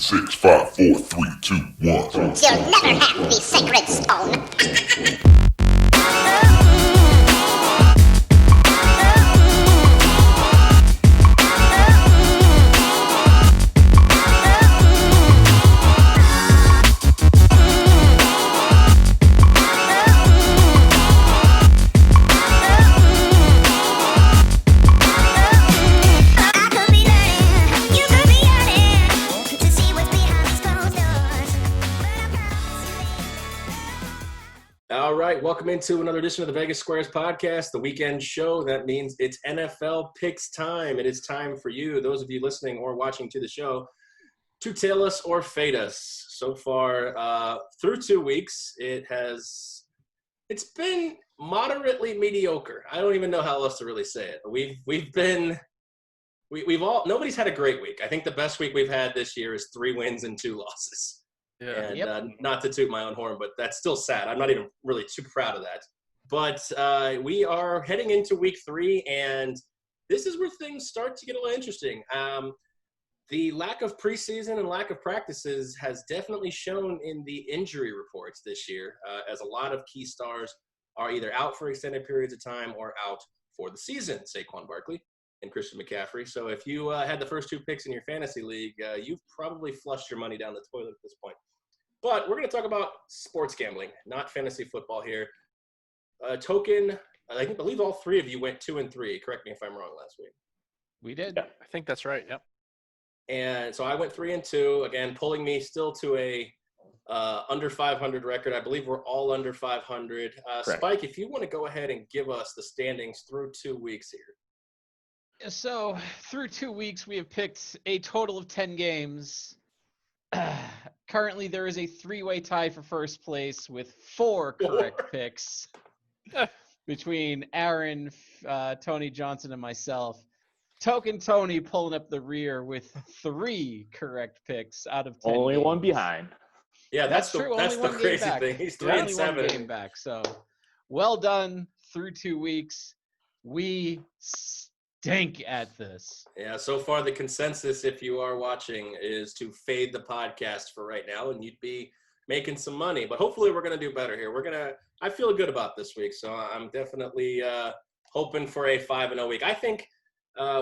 6, 5, 4, 3, 2, 1. You'll never have the sacred stone. All right, welcome into another edition of the Vegas Squares podcast, the weekend show. That means it's NFL picks time. It is time for you, those of you listening or watching to the show, to tail us or fade us. So far, through 2 weeks, it's been moderately mediocre. I don't even know how else to really say it. Nobody's had a great week. I think the best week we've had this year is 3 wins and 2 losses. Yeah. And not to toot my own horn, but that's still sad. I'm not even really too proud of that. But we are heading into week 3, and this is where things start to get a little interesting. The lack of preseason and lack of practices has definitely shown in the injury reports this year, as a lot of key stars are either out for extended periods of time or out for the season. Saquon Barkley and Christian McCaffrey. So if you had the first 2 picks in your fantasy league, you've probably flushed your money down the toilet at this point. But we're going to talk about sports gambling, not fantasy football here. Token, I believe all 3 of you went 2 and 3. Correct me if I'm wrong last week. We did. Yeah, I think that's right. Yep. And so I went 3 and 2, again, pulling me still to a under 500 record. I believe we're all under 500. Spike, if you want to go ahead and give us the standings through 2 weeks here. So through 2 weeks, we have picked a total of 10 games. Currently, there is a 3-way tie for first place with 4 correct picks between Aaron, Tony Johnson, and myself. Token Tony pulling up the rear with 3 correct picks out of 10 Only games. one behind. Yeah, that's the crazy thing. He's 3 and 7. 1 game back. So well done through 2 weeks. We stink at this. Yeah, so far the consensus, if you are watching, is to fade the podcast for right now, and you'd be making some money. But hopefully we're going to do better here. I feel good about this week, so I'm definitely hoping for a 5-0 week. I think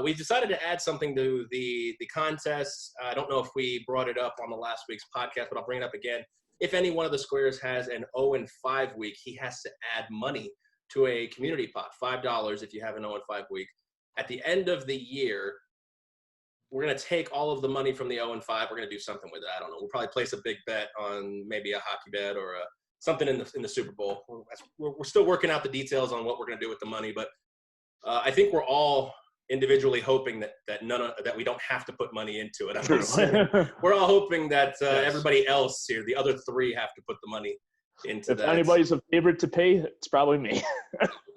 we decided to add something to the contest. I don't know if we brought it up on the last week's podcast, but I'll bring it up again. If any one of the squares has an 0-5 week, he has to add money to a community pot, $5 if you have an 0-5 week. At the end of the year, we're going to take all of the money from the 0-5. We're going to do something with it. I don't know. We'll probably place a big bet on maybe a hockey bet or something in the Super Bowl. We're still working out the details on what we're going to do with the money, but I think we're all individually hoping that we don't have to put money into it. We're all hoping that everybody else here, the other 3, have to put the money into that. If anybody's a favorite to pay, it's probably me.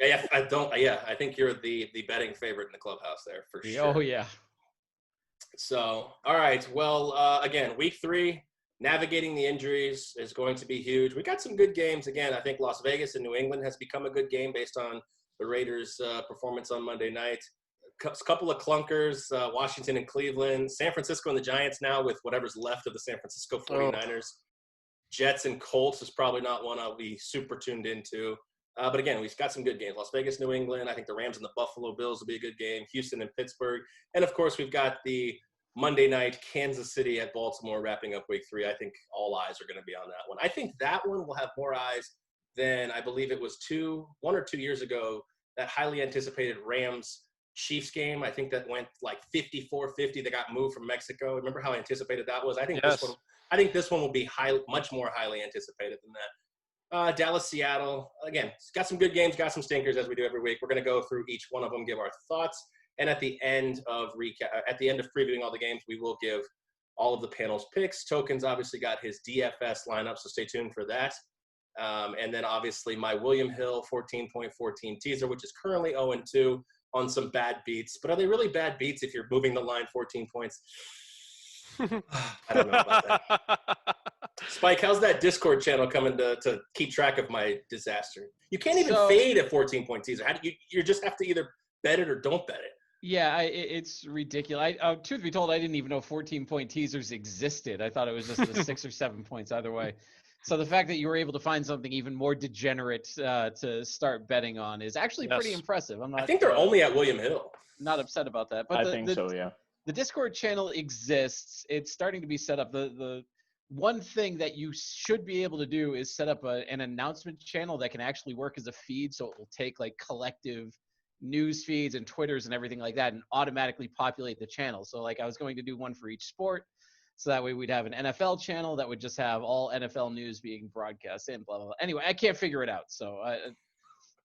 I think you're the betting favorite in the clubhouse there for sure. Oh yeah. So, all right. Well, again, week 3, navigating the injuries is going to be huge. We got some good games. Again, I think Las Vegas and New England has become a good game based on the Raiders' performance on Monday night. A couple of clunkers, Washington and Cleveland, San Francisco and the Giants now with whatever's left of the San Francisco 49ers. Jets and Colts is probably not one I'll be super tuned into. But again, we've got some good games. Las Vegas, New England. I think the Rams and the Buffalo Bills will be a good game. Houston and Pittsburgh. And, of course, we've got the Monday night Kansas City at Baltimore wrapping up week 3. I think all eyes are going to be on that one. I think that one will have more eyes than I believe it was 1 or 2 years ago, that highly anticipated Rams-Chiefs game. I think that went like 54-50. They got moved from Mexico. Remember how anticipated that was? I think this one will be much more highly anticipated than that. Dallas, Seattle, again, it's got some good games, got some stinkers as we do every week. We're going to go through each one of them, give our thoughts, and at the end of previewing all the games, we will give all of the panel's picks. Tokens obviously got his DFS lineup, so stay tuned for that. And then obviously my William Hill 14.14 teaser, which is currently 0-2 on some bad beats. But are they really bad beats if you're moving the line 14 points? I don't know about that. Spike, how's that Discord channel coming to keep track of my disaster? You can't even fade a 14-point teaser. You just have to either bet it or don't bet it. Yeah, it's ridiculous. Truth be told, I didn't even know 14-point teasers existed. I thought it was just the 6 or 7 points either way. So the fact that you were able to find something even more degenerate to start betting on is actually pretty impressive. I'm not. I think they're only at William Hill. Not upset about that. But I think so, yeah. The Discord channel exists. It's starting to be set up. The one thing that you should be able to do is set up an announcement channel that can actually work as a feed, so it will take like collective news feeds and Twitters and everything like that and automatically populate the channel. So like I was going to do one for each sport. So that way we'd have an NFL channel that would just have all NFL news being broadcast in, blah, blah, blah. Anyway, I can't figure it out. So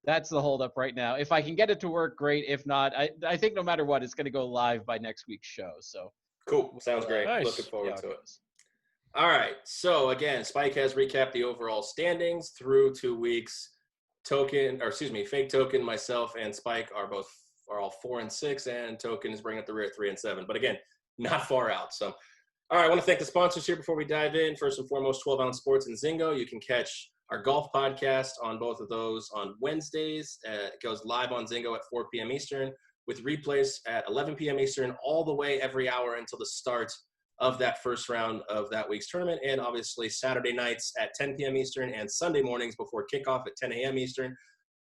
that's the holdup right now. If I can get it to work, great. If not, I think no matter what, it's going to go live by next week's show. So cool. Sounds great. Nice. Looking forward to it. All right. So again, Spike has recapped the overall standings through 2 weeks. Fake Token, myself, and Spike are all 4-6, and Token is bringing up the rear at 3-7. But again, not far out. So, all right, I want to thank the sponsors here before we dive in. First and foremost, 12 Ounce Sports and Zingo. You can catch our golf podcast on both of those on Wednesdays. It goes live on Zingo at 4 p.m. Eastern with replays at 11 p.m. Eastern all the way every hour until the start of that first round of that week's tournament, and obviously Saturday nights at 10 p.m. Eastern and Sunday mornings before kickoff at 10 a.m. Eastern.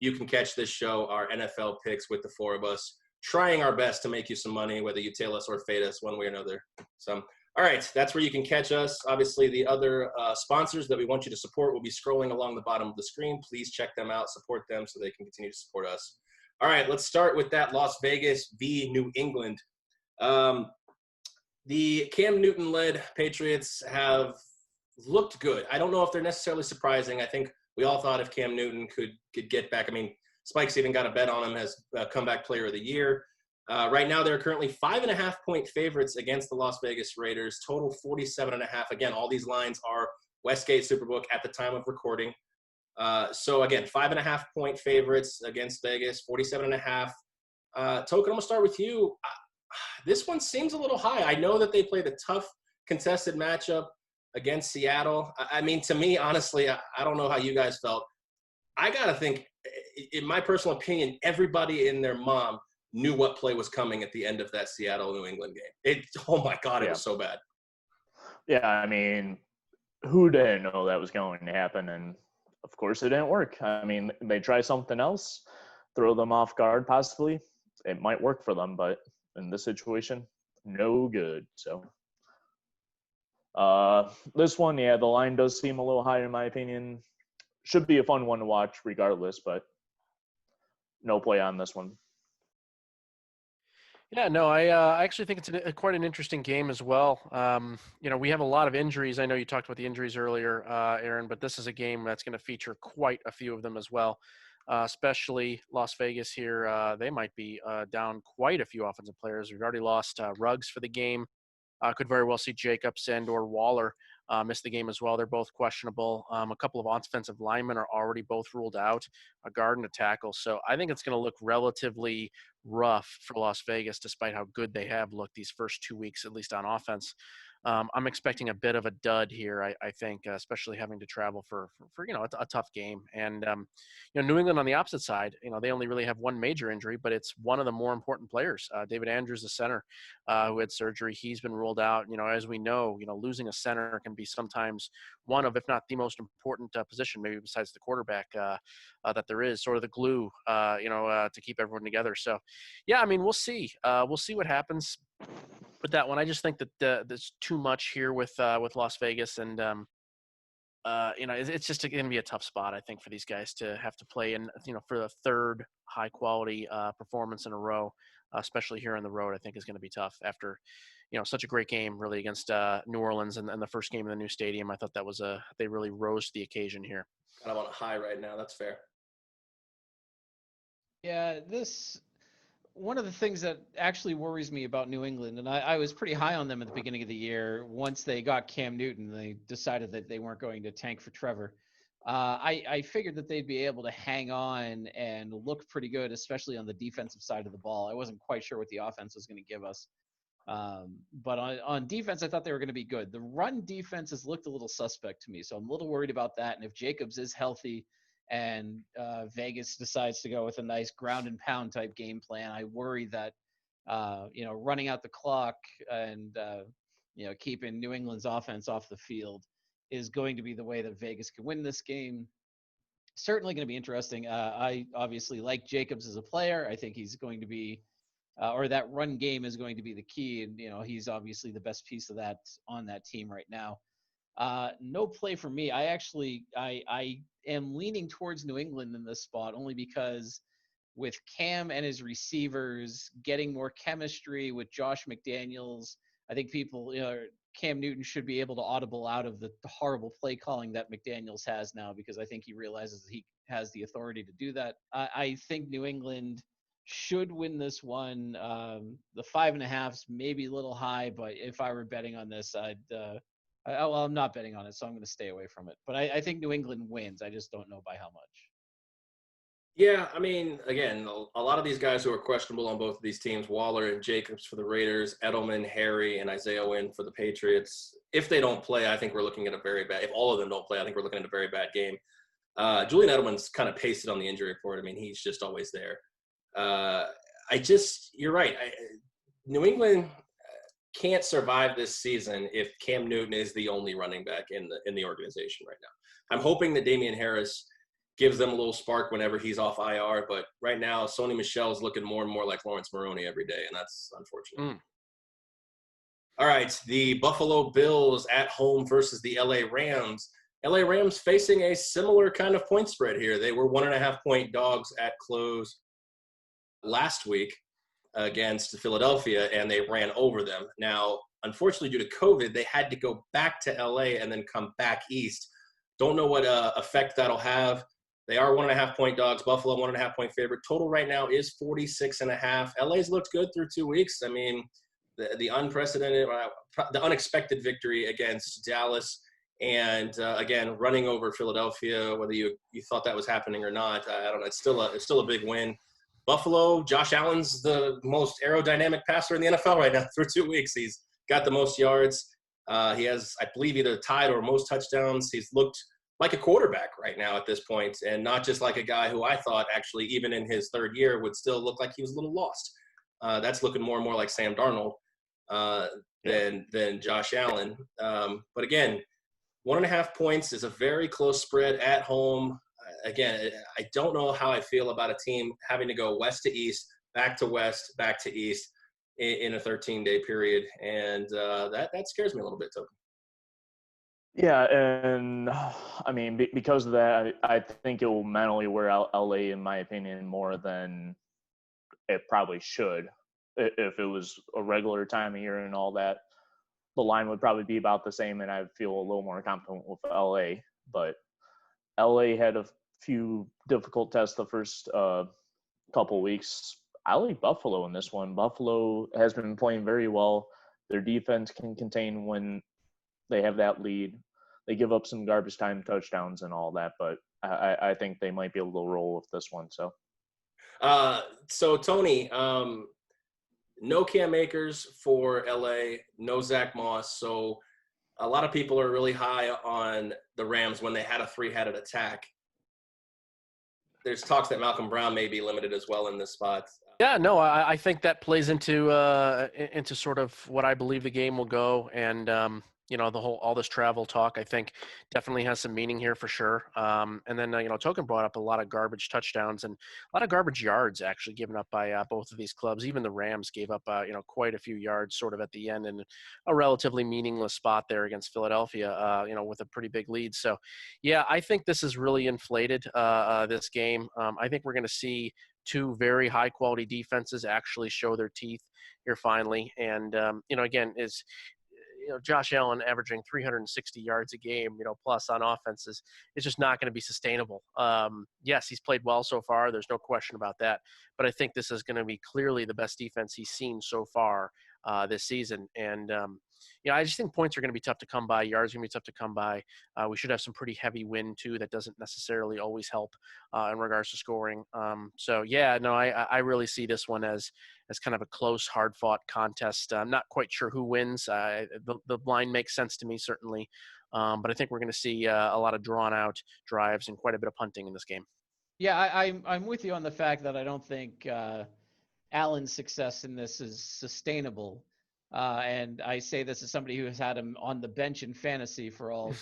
You can catch this show, our NFL picks with the four of us, trying our best to make you some money, whether you tail us or fade us one way or another. So, all right, that's where you can catch us. Obviously, the other sponsors that we want you to support will be scrolling along the bottom of the screen. Please check them out, support them so they can continue to support us. All right, let's start with that Las Vegas v. New England. The Cam Newton-led Patriots have looked good. I don't know if they're necessarily surprising. I think we all thought if Cam Newton could get back. I mean, Spike's even got a bet on him as comeback player of the year. Right now, they're currently 5.5-point favorites against the Las Vegas Raiders. Total 47.5. Again, all these lines are Westgate Superbook at the time of recording. So again, 5.5-point favorites against Vegas, 47.5. Token, I'm gonna start with you. This one seems a little high. I know that they played a tough contested matchup against Seattle. I mean, to me, honestly, I don't know how you guys felt. I got to think, in my personal opinion, everybody and their mom knew what play was coming at the end of that Seattle-New England game. Oh, my God, it was so bad. Yeah, I mean, who didn't know that was going to happen? And, of course, it didn't work. I mean, they try something else, throw them off guard possibly. It might work for them, but in this situation, no good. So this one, yeah, the line does seem a little high in my opinion. Should be a fun one to watch regardless, but no play on this one. Yeah, no, I actually think it's quite an interesting game as well. We have a lot of injuries. I know you talked about the injuries earlier, Aaron, but this is a game that's going to feature quite a few of them as well. Especially Las Vegas here. They might be down quite a few offensive players. We've already lost Ruggs for the game. Could very well see Jacobs and or Waller miss the game as well. They're both questionable. A couple of offensive linemen are already both ruled out, a guard and a tackle. So I think it's going to look relatively rough for Las Vegas, despite how good they have looked these first 2 weeks, at least on offense. I'm expecting a bit of a dud here, I think, especially having to travel for a tough game. And, New England on the opposite side, they only really have one major injury, but it's one of the more important players. David Andrews, the center, who had surgery, he's been ruled out. As we know, losing a center can be sometimes one of, if not the most important position, maybe besides the quarterback, that there is, sort of the glue, to keep everyone together. So, yeah, I mean, we'll see. We'll see what happens with that one. I just think that there's too much here with Las Vegas, and it's just going to be a tough spot, I think, for these guys to have to play in, for the third high quality performance in a row, especially here on the road. I think is going to be tough after such a great game really against New Orleans and the first game in the new stadium. I thought that was they really rose to the occasion here. Kind of on a high right now. That's fair. Yeah, one of the things that actually worries me about New England, and I was pretty high on them at the beginning of the year. Once they got Cam Newton, they decided that they weren't going to tank for Trevor. I figured that they'd be able to hang on and look pretty good, especially on the defensive side of the ball. I wasn't quite sure what the offense was going to give us. But on defense, I thought they were going to be good. The run defense has looked a little suspect to me, so I'm a little worried about that. And if Jacobs is healthy and Vegas decides to go with a nice ground and pound type game plan, I worry that running out the clock and keeping New England's offense off the field is going to be the way that Vegas can win this game. Certainly going to be interesting. I obviously like Jacobs as a player. I think he's going to be, or that run game is going to be the key. And, he's obviously the best piece of that on that team right now. No play for me. I am leaning towards New England in this spot only because with Cam and his receivers getting more chemistry with Josh McDaniels, I think Cam Newton should be able to audible out of the horrible play calling that McDaniels has now, because I think he realizes he has the authority to do that. I think New England should win this one. The 5.5s maybe a little high, but if I were betting on this, I'm not betting on it, so I'm going to stay away from it. But I think New England wins. I just don't know by how much. Yeah, I mean, again, a lot of these guys who are questionable on both of these teams, Waller and Jacobs for the Raiders, Edelman, Harry, and Isaiah Wynn for the Patriots. If they don't play, I think we're looking at if all of them don't play, I think we're looking at a very bad game. Julian Edelman's kind of pasted on the injury report. I mean, he's just always there. You're right. New England can't survive this season if Cam Newton is the only running back in the organization right now. I'm hoping that Damian Harris gives them a little spark whenever he's off IR, but right now Sony Michel is looking more and more like Lawrence Maroney every day, and that's unfortunate. All right, the Buffalo Bills at home versus the LA Rams. LA Rams facing a similar kind of point spread here. They were 1.5-point dogs at close last week against Philadelphia, and they ran over them. Now, unfortunately, due to COVID, they had to go back to LA and then come back east. Don't know what effect that'll have. They are 1.5-point dogs. Buffalo 1.5-point favorite. Total right now is 46.5. LA's looked good through 2 weeks. I mean, the unexpected victory against Dallas, and again running over Philadelphia. Whether you thought that was happening or not, I don't know. It's still a big win. Buffalo, Josh Allen's the most aerodynamic passer in the NFL right now through 2 weeks. He's got the most yards. He has, I believe, either tied or most touchdowns. He's looked like a quarterback right now at this point, and not just like a guy who I thought actually even in his third year would still look like he was a little lost. That's looking more and more like Sam Darnold than Josh Allen. But again, 1.5 points is a very close spread at home. Again, I don't know how I feel about a team having to go west to east, back to west, back to east in a 13-day period, and that scares me a little bit, Toby. Yeah, and I mean, because of that, I think it will mentally wear out LA, in my opinion, more than it probably should. If it was a regular time of year and all that, the line would probably be about the same, and I feel a little more confident with LA. But LA had a few difficult tests the first couple weeks. I like Buffalo in this one. Buffalo has been playing very well. Their defense can contain when they have that lead. They give up some garbage time touchdowns and all that, but I think they might be able to roll with this one. So Tony, no Cam Akers for LA, no Zach Moss. So a lot of people are really high on the Rams when they had a three-headed attack. There's talks that Malcolm Brown may be limited as well in this spot. Yeah, no, I think that plays into sort of what I believe the game will go, and all this travel talk, I think definitely has some meaning here for sure. And then Token brought up a lot of garbage touchdowns and a lot of garbage yards actually given up by both of these clubs. Even the Rams gave up quite a few yards sort of at the end in a relatively meaningless spot there against Philadelphia. With a pretty big lead. So yeah, I think this is really inflated this game. I think we're going to see two very high quality defenses actually show their teeth here finally. And again is. Josh Allen averaging 360 yards a game, plus on offenses, is just not going to be sustainable. Yes, he's played well so far. There's no question about that. But I think this is going to be clearly the best defense he's seen so far this season. And, I just think points are going to be tough to come by. Yards are going to be tough to come by. We should have some pretty heavy wind, too. That doesn't necessarily always help in regards to scoring. I really see this one as kind of a close, hard-fought contest. I'm not quite sure who wins. The line makes sense to me, certainly. But I think we're going to see a lot of drawn-out drives and quite a bit of punting in this game. Yeah, I'm with you on the fact that I don't think Allen's success in this is sustainable. And I say this as somebody who has had him on the bench in fantasy for all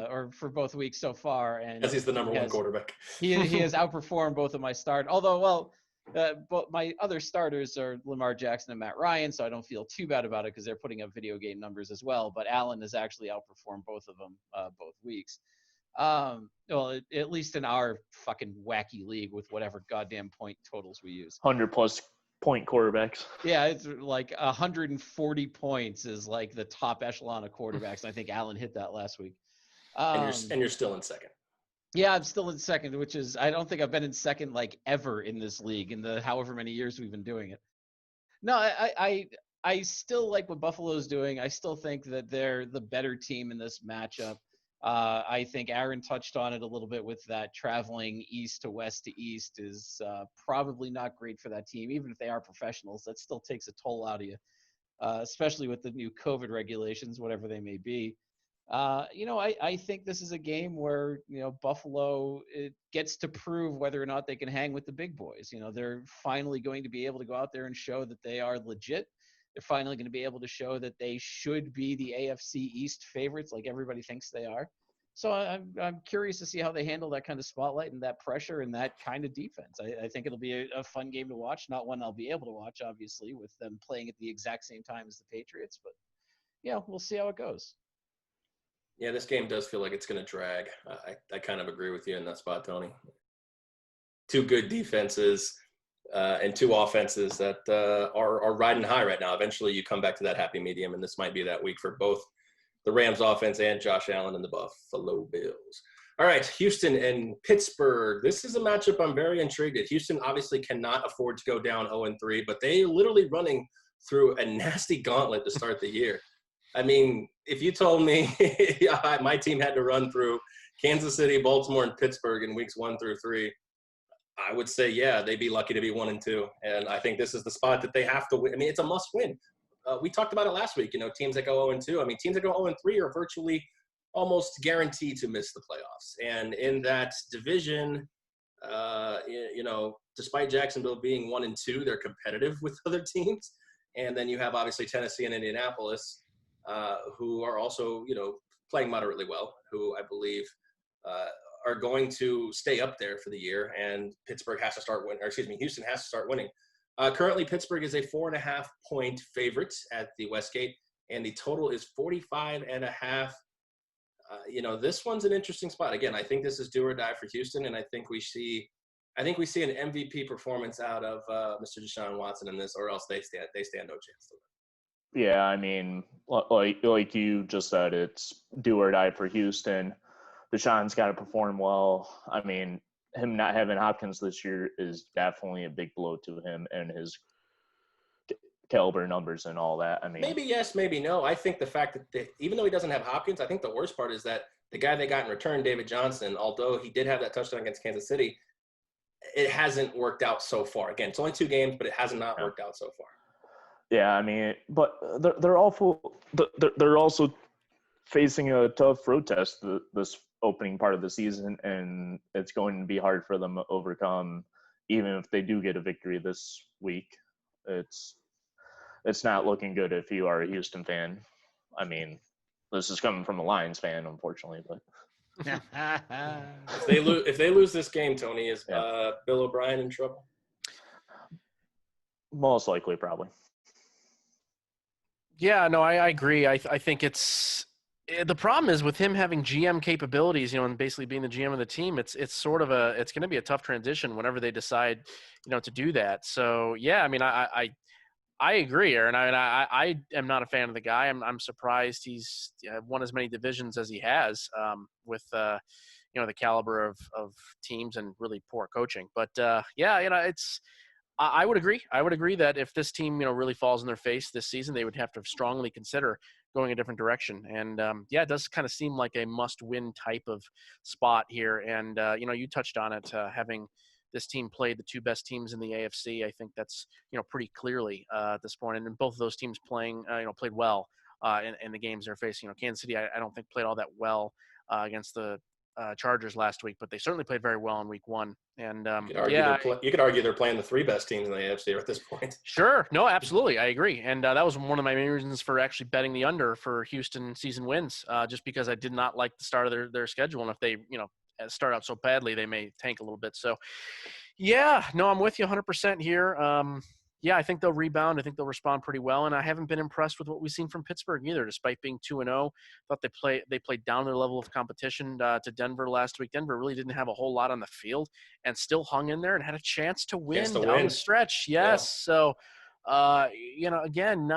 or for both weeks so far, and Because he's the number one quarterback. He has outperformed both of my start. Although, but my other starters are Lamar Jackson and Matt Ryan, so I don't feel too bad about it because they're putting up video game numbers as well. But Allen has actually outperformed both of them both weeks. Well, at least in our fucking wacky league with whatever goddamn point totals we use. 100+ point quarterbacks. Yeah, it's like 140 points is like the top echelon of quarterbacks. And I think Allen hit that last week. And you're still in second. Yeah, I'm still in second, which is I don't think I've been in second like ever in this league in the however many years we've been doing it. No, I still like what Buffalo's doing. I still think that they're the better team in this matchup. I think Aaron touched on it a little bit with that traveling east to west to east is probably not great for that team. Even if they are professionals, that still takes a toll out of you, especially with the new COVID regulations, whatever they may be. I think this is a game where, Buffalo gets to prove whether or not they can hang with the big boys. They're finally going to be able to go out there and show that they are legit. They're finally going to be able to show that they should be the AFC East favorites like everybody thinks they are. So I'm curious to see how they handle that kind of spotlight and that pressure and that kind of defense. I think it'll be a fun game to watch, not one I'll be able to watch, obviously, with them playing at the exact same time as the Patriots. But, we'll see how it goes. Yeah, this game does feel like it's going to drag. I kind of agree with you in that spot, Tony. Two good defenses. And two offenses that are riding high right now. Eventually, you come back to that happy medium, and this might be that week for both the Rams offense and Josh Allen and the Buffalo Bills. All right, Houston and Pittsburgh. This is a matchup I'm very intrigued at. Houston obviously cannot afford to go down 0-3, but they're literally running through a nasty gauntlet to start the year. I mean, if you told me my team had to run through Kansas City, Baltimore, and Pittsburgh in weeks 1 through 3, I would say, yeah, they'd be lucky to be 1-2. And I think this is the spot that they have to win. I mean, it's a must win. We talked about it last week, teams that go 0-2. I mean, teams that go 0-3 are virtually almost guaranteed to miss the playoffs. And in that division, despite Jacksonville being 1-2, they're competitive with other teams. And then you have obviously Tennessee and Indianapolis, who are also, playing moderately well, who I believe are going to stay up there for the year, and Pittsburgh has to start winning, Houston has to start winning. Currently, Pittsburgh is a 4.5-point favorite at the Westgate, and the total is 45.5. This one's an interesting spot. Again, I think this is do or die for Houston, and I think we see an MVP performance out of Mr. Deshaun Watson in this, or else they stand no chance to win. Yeah, I mean, like you just said, it's do or die for Houston. Deshaun's got to perform well. I mean, him not having Hopkins this year is definitely a big blow to him and his caliber numbers and all that. I mean, maybe yes, maybe no. I think the fact that even though he doesn't have Hopkins, I think the worst part is that the guy they got in return, David Johnson, although he did have that touchdown against Kansas City, it hasn't worked out so far. Again, it's only 2 games, but it has not worked out so far. Yeah, I mean, but they're awful. They're also facing a tough road test this opening part of the season, and it's going to be hard for them to overcome. Even if they do get a victory this week, it's not looking good if you are a Houston fan. I mean, this is coming from a Lions fan, unfortunately, but if they lose this game, Tony, is Bill O'Brien in trouble? Most likely, probably. Yeah, no, I agree. I think the problem is with him having GM capabilities, and basically being the GM of the team, it's sort of it's going to be a tough transition whenever they decide, to do that. So yeah, I mean, I agree, Aaron. I am not a fan of the guy. I'm surprised he's won as many divisions as he has with the caliber of teams and really poor coaching. But it's. I would agree. I would agree that if this team, really falls in their face this season, they would have to strongly consider going a different direction. And it does kind of seem like a must-win type of spot here. And you touched on it, having this team play the 2 best teams in the AFC. I think that's pretty clearly at this point. And both of those teams played well in the games they're facing. Kansas City, I don't think played all that well against the Chargers last week, but they certainly played very well in week 1. And you could argue they're playing the 3 best teams in the AFC at this point. Sure. No, absolutely. I agree. And that was one of my main reasons for actually betting the under for Houston season wins, just because I did not like the start of their schedule. And if they, start out so badly, they may tank a little bit. So, yeah, no, I'm with you 100% here. I think they'll rebound. I think they'll respond pretty well. And I haven't been impressed with what we've seen from Pittsburgh either, despite being 2-0. Thought they played down their level of competition to Denver last week. Denver really didn't have a whole lot on the field and still hung in there and had a chance to win down the stretch. Yes. Yeah. So, again,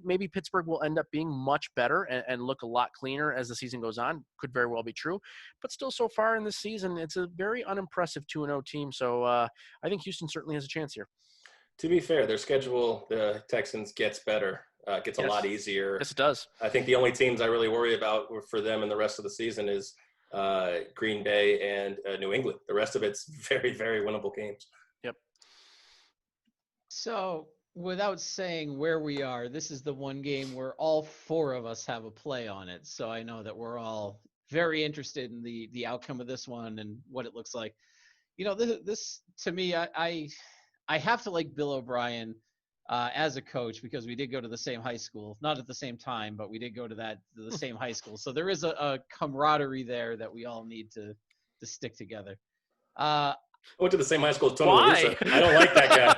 maybe Pittsburgh will end up being much better and look a lot cleaner as the season goes on. Could very well be true. But still, so far in this season, it's a very unimpressive 2-0 team. So I think Houston certainly has a chance here. To be fair, their schedule, the Texans, gets better, gets a lot easier. Yes, it does. I think the only teams I really worry about for them in the rest of the season is Green Bay and New England. The rest of it's very, very winnable games. Yep. So, without saying where we are, this is the one game where all 4 of us have a play on it. So I know that we're all very interested in the outcome of this one and what it looks like. This to me, I have to like Bill O'Brien as a coach because we did go to the same high school, not at the same time, but we did go to the same high school. So there is a camaraderie there that we all need to stick together. I went to the same high school as Tony La Russa. I don't like that guy.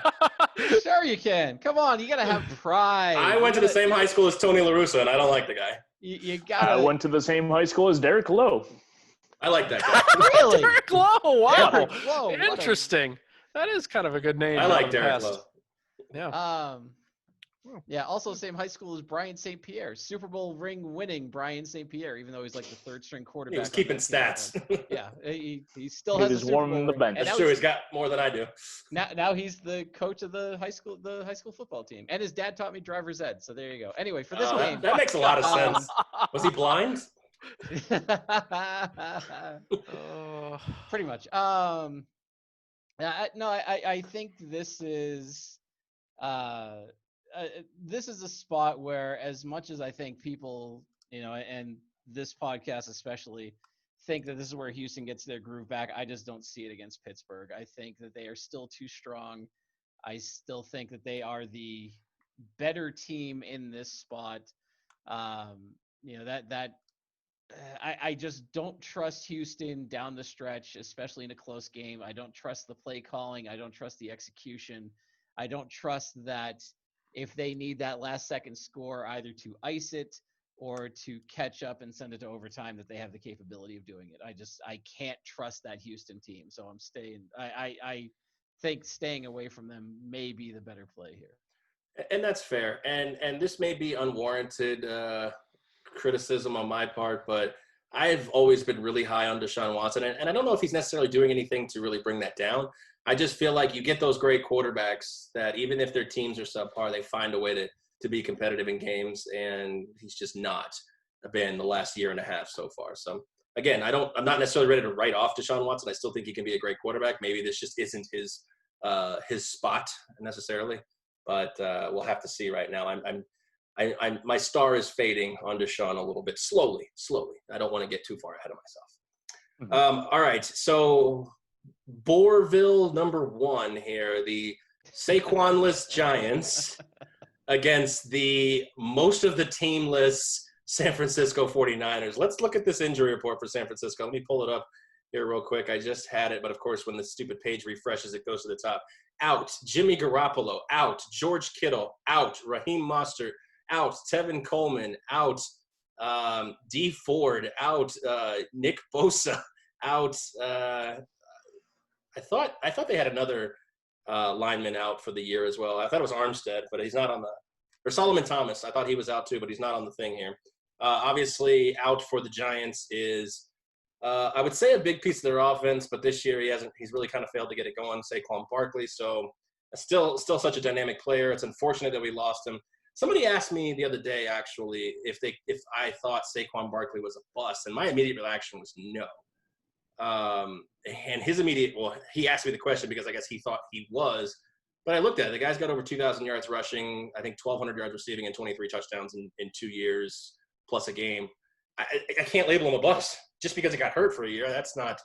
Sure you can. Come on, you got to have pride. I went to the same high school as Tony La Russa, and I don't like the guy. You got. I went to the same high school as Derek Lowe. I like that guy. Really? Derek Lowe. Wow. Derek Lowe, interesting. That is kind of a good name. I like Derek Lowe. Yeah. Yeah. Also, same high school as Brian St. Pierre, Super Bowl ring winning Brian St. Pierre, even though he's like the 3rd string quarterback. He was keeping stats. Yeah, he still has. He's warming the bench. That's true. He's got more than I do. Now he's the coach of the high school football team, and his dad taught me driver's ed. So there you go. Anyway, for this game, that makes a lot of sense. Was he blind? Pretty much. I think this is a spot where, as much as I think people, and this podcast especially, think that this is where Houston gets their groove back, I just don't see it against Pittsburgh. I think that they are still too strong. I still think that they are the better team in this spot. I just don't trust Houston down the stretch, especially in a close game. I don't trust the play calling. I don't trust the execution. I don't trust that if they need that last second score, either to ice it or to catch up and send it to overtime, that they have the capability of doing it. I can't trust that Houston team. So I'm staying. I think staying away from them may be the better play here. And that's fair. And this may be unwarranted criticism on my part, but I've always been really high on Deshaun Watson, and I don't know if he's necessarily doing anything to really bring that down. I just feel like you get those great quarterbacks that even if their teams are subpar, they find a way to be competitive in games, and he's just not been the last year and a half so far. So again, I'm not necessarily ready to write off Deshaun Watson. I still think he can be a great quarterback. Maybe this just isn't his spot necessarily, but we'll have to see. Right now, my star is fading on Deshaun a little bit slowly. I don't want to get too far ahead of myself. All right. So Bourville number 1 here, the Saquon-less Giants against the most of the teamless San Francisco 49ers. Let's look at this injury report for San Francisco. Let me pull it up here real quick. I just had it, but of course, when the stupid page refreshes, it goes to the top. Out. Jimmy Garoppolo. Out. George Kittle. Out. Raheem Mostert. Out. Tevin Coleman. Out. D Ford. Out. Nick Bosa. Out. I thought they had another lineman out for the year as well. I thought it was Armstead, but he's not on or Solomon Thomas. I thought he was out too, but he's not on the thing here. Obviously, out for the Giants is, I would say, a big piece of their offense, but this year he's really kind of failed to get it going. Saquon Barkley, so still such a dynamic player. It's unfortunate that we lost him. Somebody asked me the other day, actually, if I thought Saquon Barkley was a bust, and my immediate reaction was no. And he asked me the question because I guess he thought he was, but I looked at it. The guy's got over 2,000 yards rushing, I think 1,200 yards receiving, and 23 touchdowns in 2 years plus a game. I can't label him a bust. just because he got hurt for a year, that's not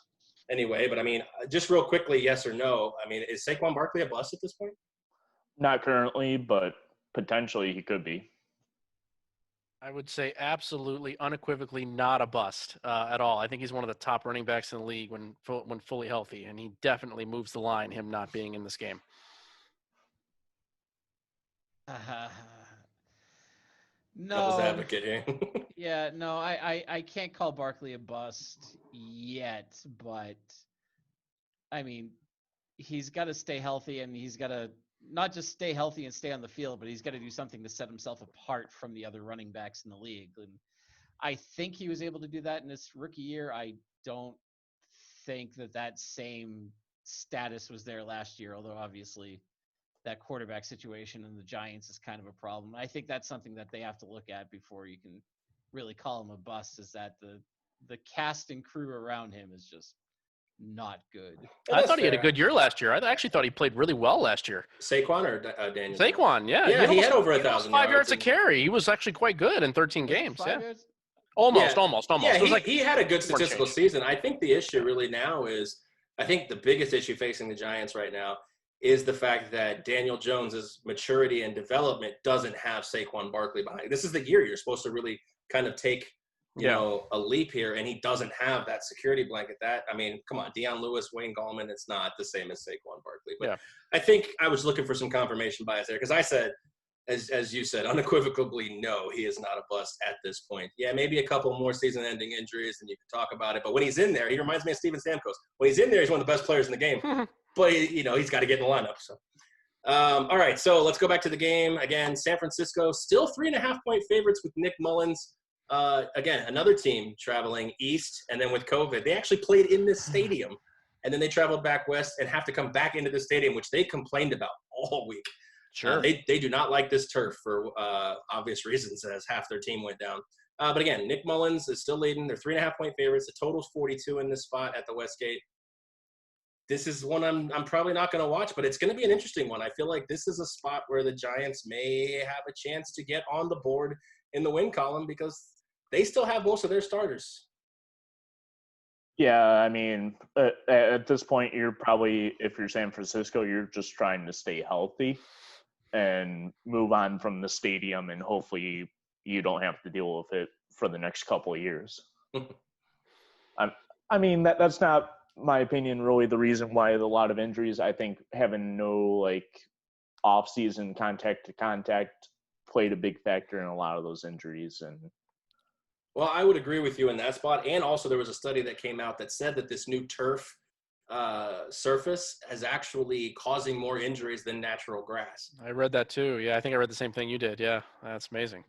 anyway. But I mean, just real quickly, yes or no? I mean, is Saquon Barkley a bust at this point? Not currently, but potentially he could be. I would say absolutely, unequivocally not a bust at all. I think he's one of the top running backs in the league when fully healthy, and he definitely moves the line, him not being in this game. Devil's No. advocate here. Yeah, no, I can't call Barkley a bust yet, but I mean, he's got to stay healthy, and he's got to not just stay healthy and stay on the field, but he's got to do something to set himself apart from the other running backs in the league. And I think he was able to do that in his rookie year. I don't think that same status was there last year, although obviously that quarterback situation in the Giants is kind of a problem. I think that's something that they have to look at before you can really call him a bust, is that the cast and crew around him is just not good. I thought he had a good year last year. I actually thought he played really well last year. Saquon or Daniel? Saquon, yeah. Yeah, he had over 1,000 5 yards a and- carry. He was actually quite good in 13 games. Yeah. Yards? Almost. Yeah, It was like he had a good more statistical change. season. I think the issue really now is, I think the biggest issue facing the Giants right now is the fact that Daniel Jones's maturity and development doesn't have Saquon Barkley behind it. This is the year you're supposed to really kind of take, you know, a leap here, and he doesn't have that security blanket. That, I mean, come on, Deion Lewis, Wayne Gallman, it's not the same as Saquon Barkley. But I think I was looking for some confirmation bias there, because I said, as you said, unequivocally, no, he is not a bust at this point. Yeah, maybe a couple more season-ending injuries, and you can talk about it. But when he's in there, he reminds me of Steven Stamkos. When he's in there, he's one of the best players in the game. But, you know, he's got to get in the lineup. So, all right, so let's go back to the game. Again, San Francisco still 3.5-point favorites with Nick Mullins. Again, another team traveling east, and then with COVID, they actually played in this stadium, and then they traveled back west and have to come back into the stadium, which they complained about all week. Sure. They do not like this turf for obvious reasons, as half their team went down. But again, Nick Mullins is still leading. They're 3.5-point favorites. The total's 42 in this spot at the Westgate. This is one I'm probably not going to watch, but it's going to be an interesting one. I feel like this is a spot where the Giants may have a chance to get on the board in the win column, because they still have most of their starters. Yeah, I mean, at this point, you're probably, if you're San Francisco, you're just trying to stay healthy and move on from the stadium, and hopefully you don't have to deal with it for the next couple of years. I mean, that's not my opinion, really the reason why a lot of injuries. I think having no like off-season contact to contact played a big factor in a lot of those injuries. And well, I would agree with you in that spot. And also there was a study that came out that said that this new turf surface is actually causing more injuries than natural grass. I read that too. Yeah, I think I read the same thing you did. Yeah, that's amazing.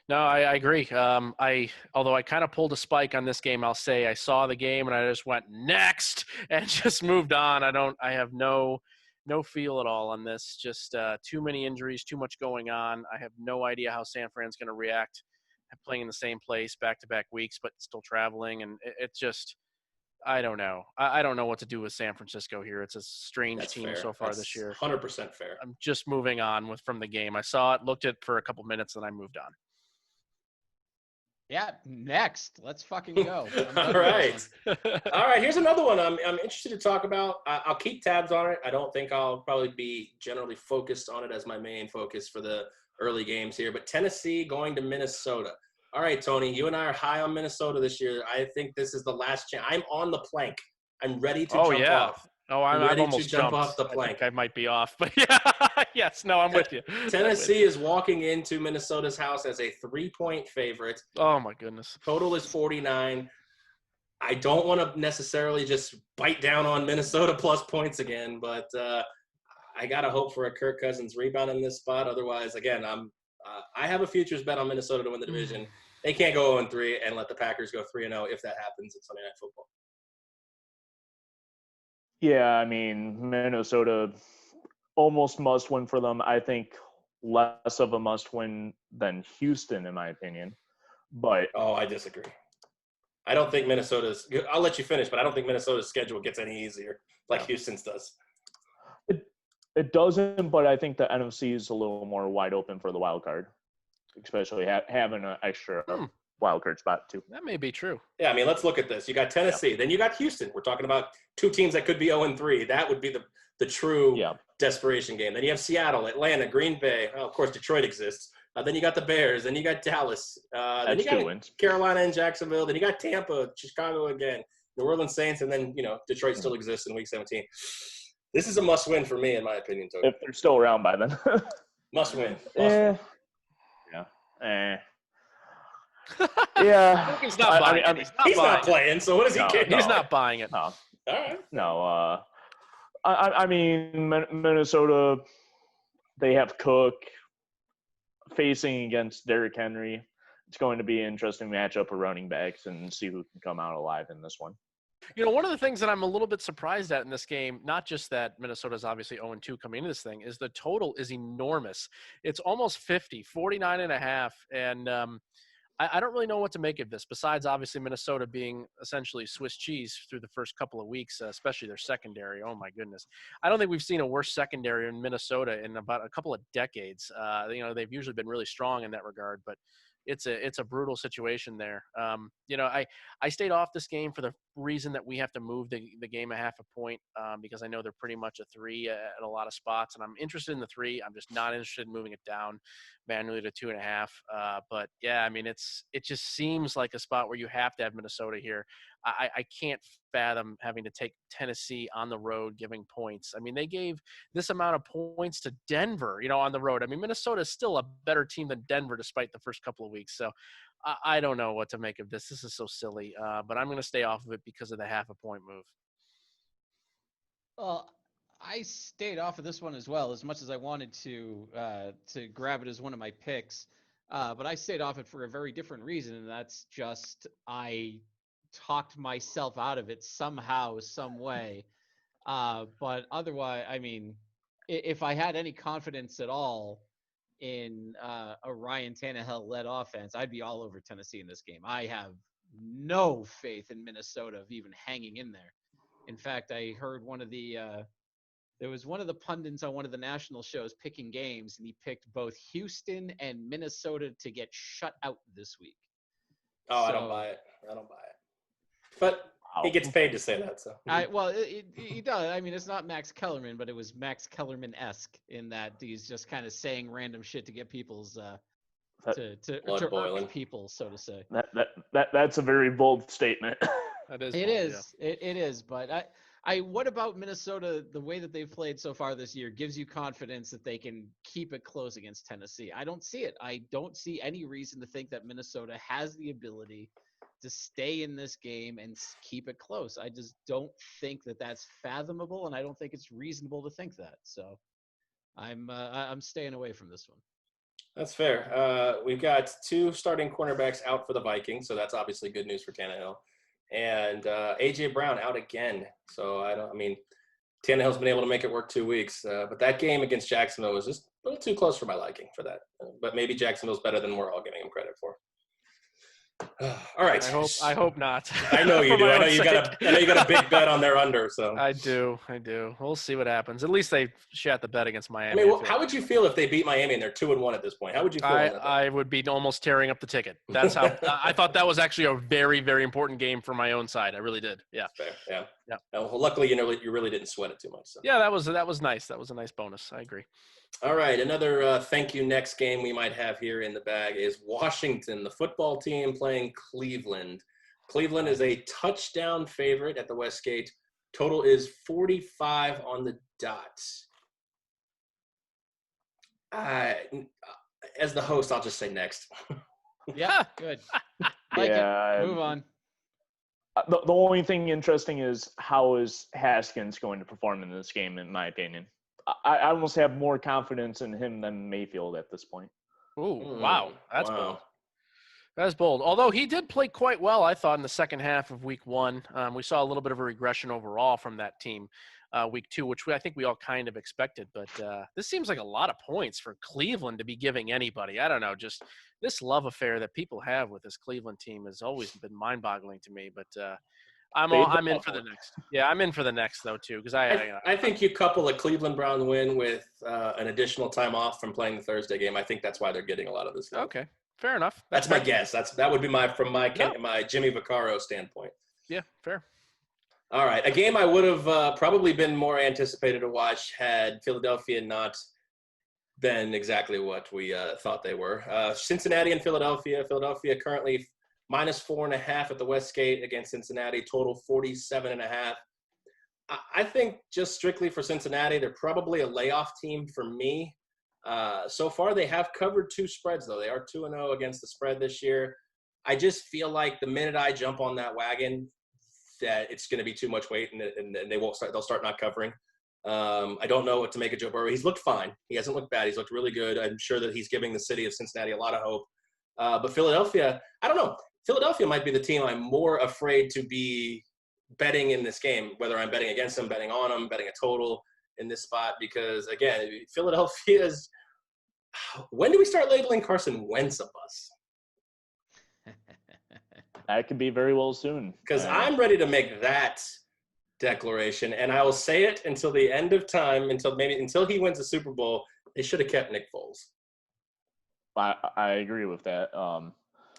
No, I agree. Although I kind of pulled a spike on this game, I'll say I saw the game and I just went next and just moved on. I have no feel at all on this. Just too many injuries, too much going on. I have no idea how San Fran's going to react, playing in the same place back-to-back weeks, but still traveling. And it just, I don't know. I don't know what to do with San Francisco here. It's a strange team fair. so far That's this year. 100% fair. I'm just moving on from the game. I saw it, looked at it for a couple minutes, and I moved on. Yeah, next. Let's fucking go. All right. All right, here's another one I'm interested to talk about. I'll keep tabs on it. I don't think I'll probably be generally focused on it as my main focus for the early games here. But Tennessee going to Minnesota. All right, Tony, you and I are high on Minnesota this year. I think this is the last chance. I'm on the plank. I'm ready to jump off. Oh, I'm ready almost to jump jumped. off the plank. I think I might be off, but yeah, yes, no, I'm with you. Tennessee is walking into Minnesota's house as a 3-point favorite. Oh my goodness. Total is 49. I don't want to necessarily just bite down on Minnesota plus points again, but I gotta hope for a Kirk Cousins rebound in this spot. Otherwise, again, I have a futures bet on Minnesota to win the division. They can't go 0-3 and let the Packers go 3-0 if that happens in Sunday Night Football. yeah, I mean, Minnesota almost must win for them. I think less of a must win than Houston, in my opinion. But I disagree. I don't think Minnesota's – I'll let you finish, but I don't think Minnesota's schedule gets any easier like Houston's does. It doesn't, but I think the NFC is a little more wide open for the wild card, especially having an extra wild card spot too. That may be true. Yeah, I mean, let's look at this. You got Tennessee, then you got Houston. We're talking about two teams that could be 0-3. That would be the true desperation game. Then you have Seattle, Atlanta, Green Bay. Well, of course, Detroit exists. Then you got the Bears. Then you got Dallas. Then you got Carolina and Jacksonville. Then you got Tampa, Chicago again, New Orleans Saints, and then, Detroit still exists in Week 17. This is a must-win for me, in my opinion, Toby. If they're still around by then. Must win. Yeah. Yeah. He's not buying it. He's not playing, so what does he care? He's not buying it. No. All right. No. I mean, Minnesota, they have Cook facing against Derrick Henry. It's going to be an interesting matchup of running backs and see who can come out alive in this one. One of the things that I'm a little bit surprised at in this game, not just that Minnesota's obviously 0-2 coming into this thing, is the total is enormous. It's almost 50, 49.5. And I don't really know what to make of this, besides obviously Minnesota being essentially Swiss cheese through the first couple of weeks, especially their secondary. Oh, my goodness. I don't think we've seen a worse secondary in Minnesota in about a couple of decades. They've usually been really strong in that regard, but it's a brutal situation there. I stayed off this game for the reason that we have to move the game a half a point because I know they're pretty much a 3 at a lot of spots, and I'm interested in the 3. I'm just not interested in moving it down manually to 2.5. But yeah, I mean, it just seems like a spot where you have to have Minnesota here. I can't fathom having to take Tennessee on the road giving points. I mean, they gave this amount of points to Denver, on the road. I mean, Minnesota is still a better team than Denver despite the first couple of weeks. So I don't know what to make of this. This is so silly, but I'm going to stay off of it because of the half a point move. Well, I stayed off of this one as well, as much as I wanted to grab it as one of my picks. But I stayed off it for a very different reason, and that's just I talked myself out of it somehow, some way. But otherwise, I mean, if I had any confidence at all in a Ryan Tannehill-led offense, I'd be all over Tennessee in this game. I have no faith in Minnesota of even hanging in there. In fact, I heard there was one of the pundits on one of the national shows picking games, and he picked both Houston and Minnesota to get shut out this week. Oh, I don't buy it. But he gets paid to say that, so. He does. I mean, it's not Max Kellerman, but it was Max Kellerman-esque in that he's just kind of saying random shit to get people's to irk people, so to say. That's a very bold statement. That is. It is. Yeah. It is. But what about Minnesota? The way that they've played so far this year gives you confidence that they can keep it close against Tennessee. I don't see it. I don't see any reason to think that Minnesota has the ability to stay in this game and keep it close. I just don't think that that's fathomable, and I don't think it's reasonable to think that. So I'm staying away from this one. That's fair. We've got 2 starting cornerbacks out for the Vikings, so that's obviously good news for Tannehill. And A.J. Brown out again. So Tannehill's been able to make it work 2 weeks. But that game against Jacksonville was just a little too close for my liking for that. But maybe Jacksonville's better than we're all giving him credit for. All right. I hope not. I know you do. I know you got a big bet on their under. So I do. We'll see what happens. At least they shot the bet against Miami. I mean, how would you feel if they beat Miami and they're 2-1 at this point? How would you feel? I would be almost tearing up the ticket. That's how I thought that was actually a very, very important game for my own side. I really did. Yeah. Fair. Yeah. Well, luckily, you really didn't sweat it too much. So. Yeah, that was nice. That was a nice bonus. I agree. All right, another thank you next game we might have here in the bag is Washington, the football team playing Cleveland. Cleveland is a touchdown favorite at the Westgate. Total is 45 on the dot. As the host, I'll just say next. Yeah, good. Move on. The only thing interesting is how is Haskins going to perform in this game, in my opinion. I almost have more confidence in him than Mayfield at this point. Ooh, wow. That's bold. That's bold. Although he did play quite well, I thought, in the second half of week 1. We saw a little bit of a regression overall from that team week 2, which I think we all kind of expected. But this seems like a lot of points for Cleveland to be giving anybody. I don't know. Just this love affair that people have with this Cleveland team has always been mind-boggling to me. But I'm in for the next. Yeah, I'm in for the next though too, because I think you couple a Cleveland Brown win with an additional time off from playing the Thursday game. I think that's why they're getting a lot of this. Okay, Fair enough. That's my guess. That would be my No. my Jimmy Vaccaro standpoint. Yeah, fair. All right, a game I would have probably been more anticipated to watch had Philadelphia not been exactly what we thought they were. Cincinnati and Philadelphia. Philadelphia currently -4.5 at the Westgate against Cincinnati. Total 47.5. I think just strictly for Cincinnati, they're probably a layoff team for me. So far, they have covered 2 spreads, though. They are 2-0 against the spread this year. I just feel like the minute I jump on that wagon, that it's going to be too much weight, and they won't start. They'll start not covering. I don't know what to make of Joe Burrow. He's looked fine. He hasn't looked bad. He's looked really good. I'm sure that he's giving the city of Cincinnati a lot of hope. But Philadelphia, I don't know. Philadelphia might be the team I'm more afraid to be betting in this game, whether I'm betting against them, betting on them, betting a total in this spot, because again, Philadelphia's. When do we start labeling Carson Wentz a bust? That could be very well soon. Because I'm ready to make that declaration, and I will say it until the end of time, until he wins the Super Bowl. They should have kept Nick Foles. I agree with that.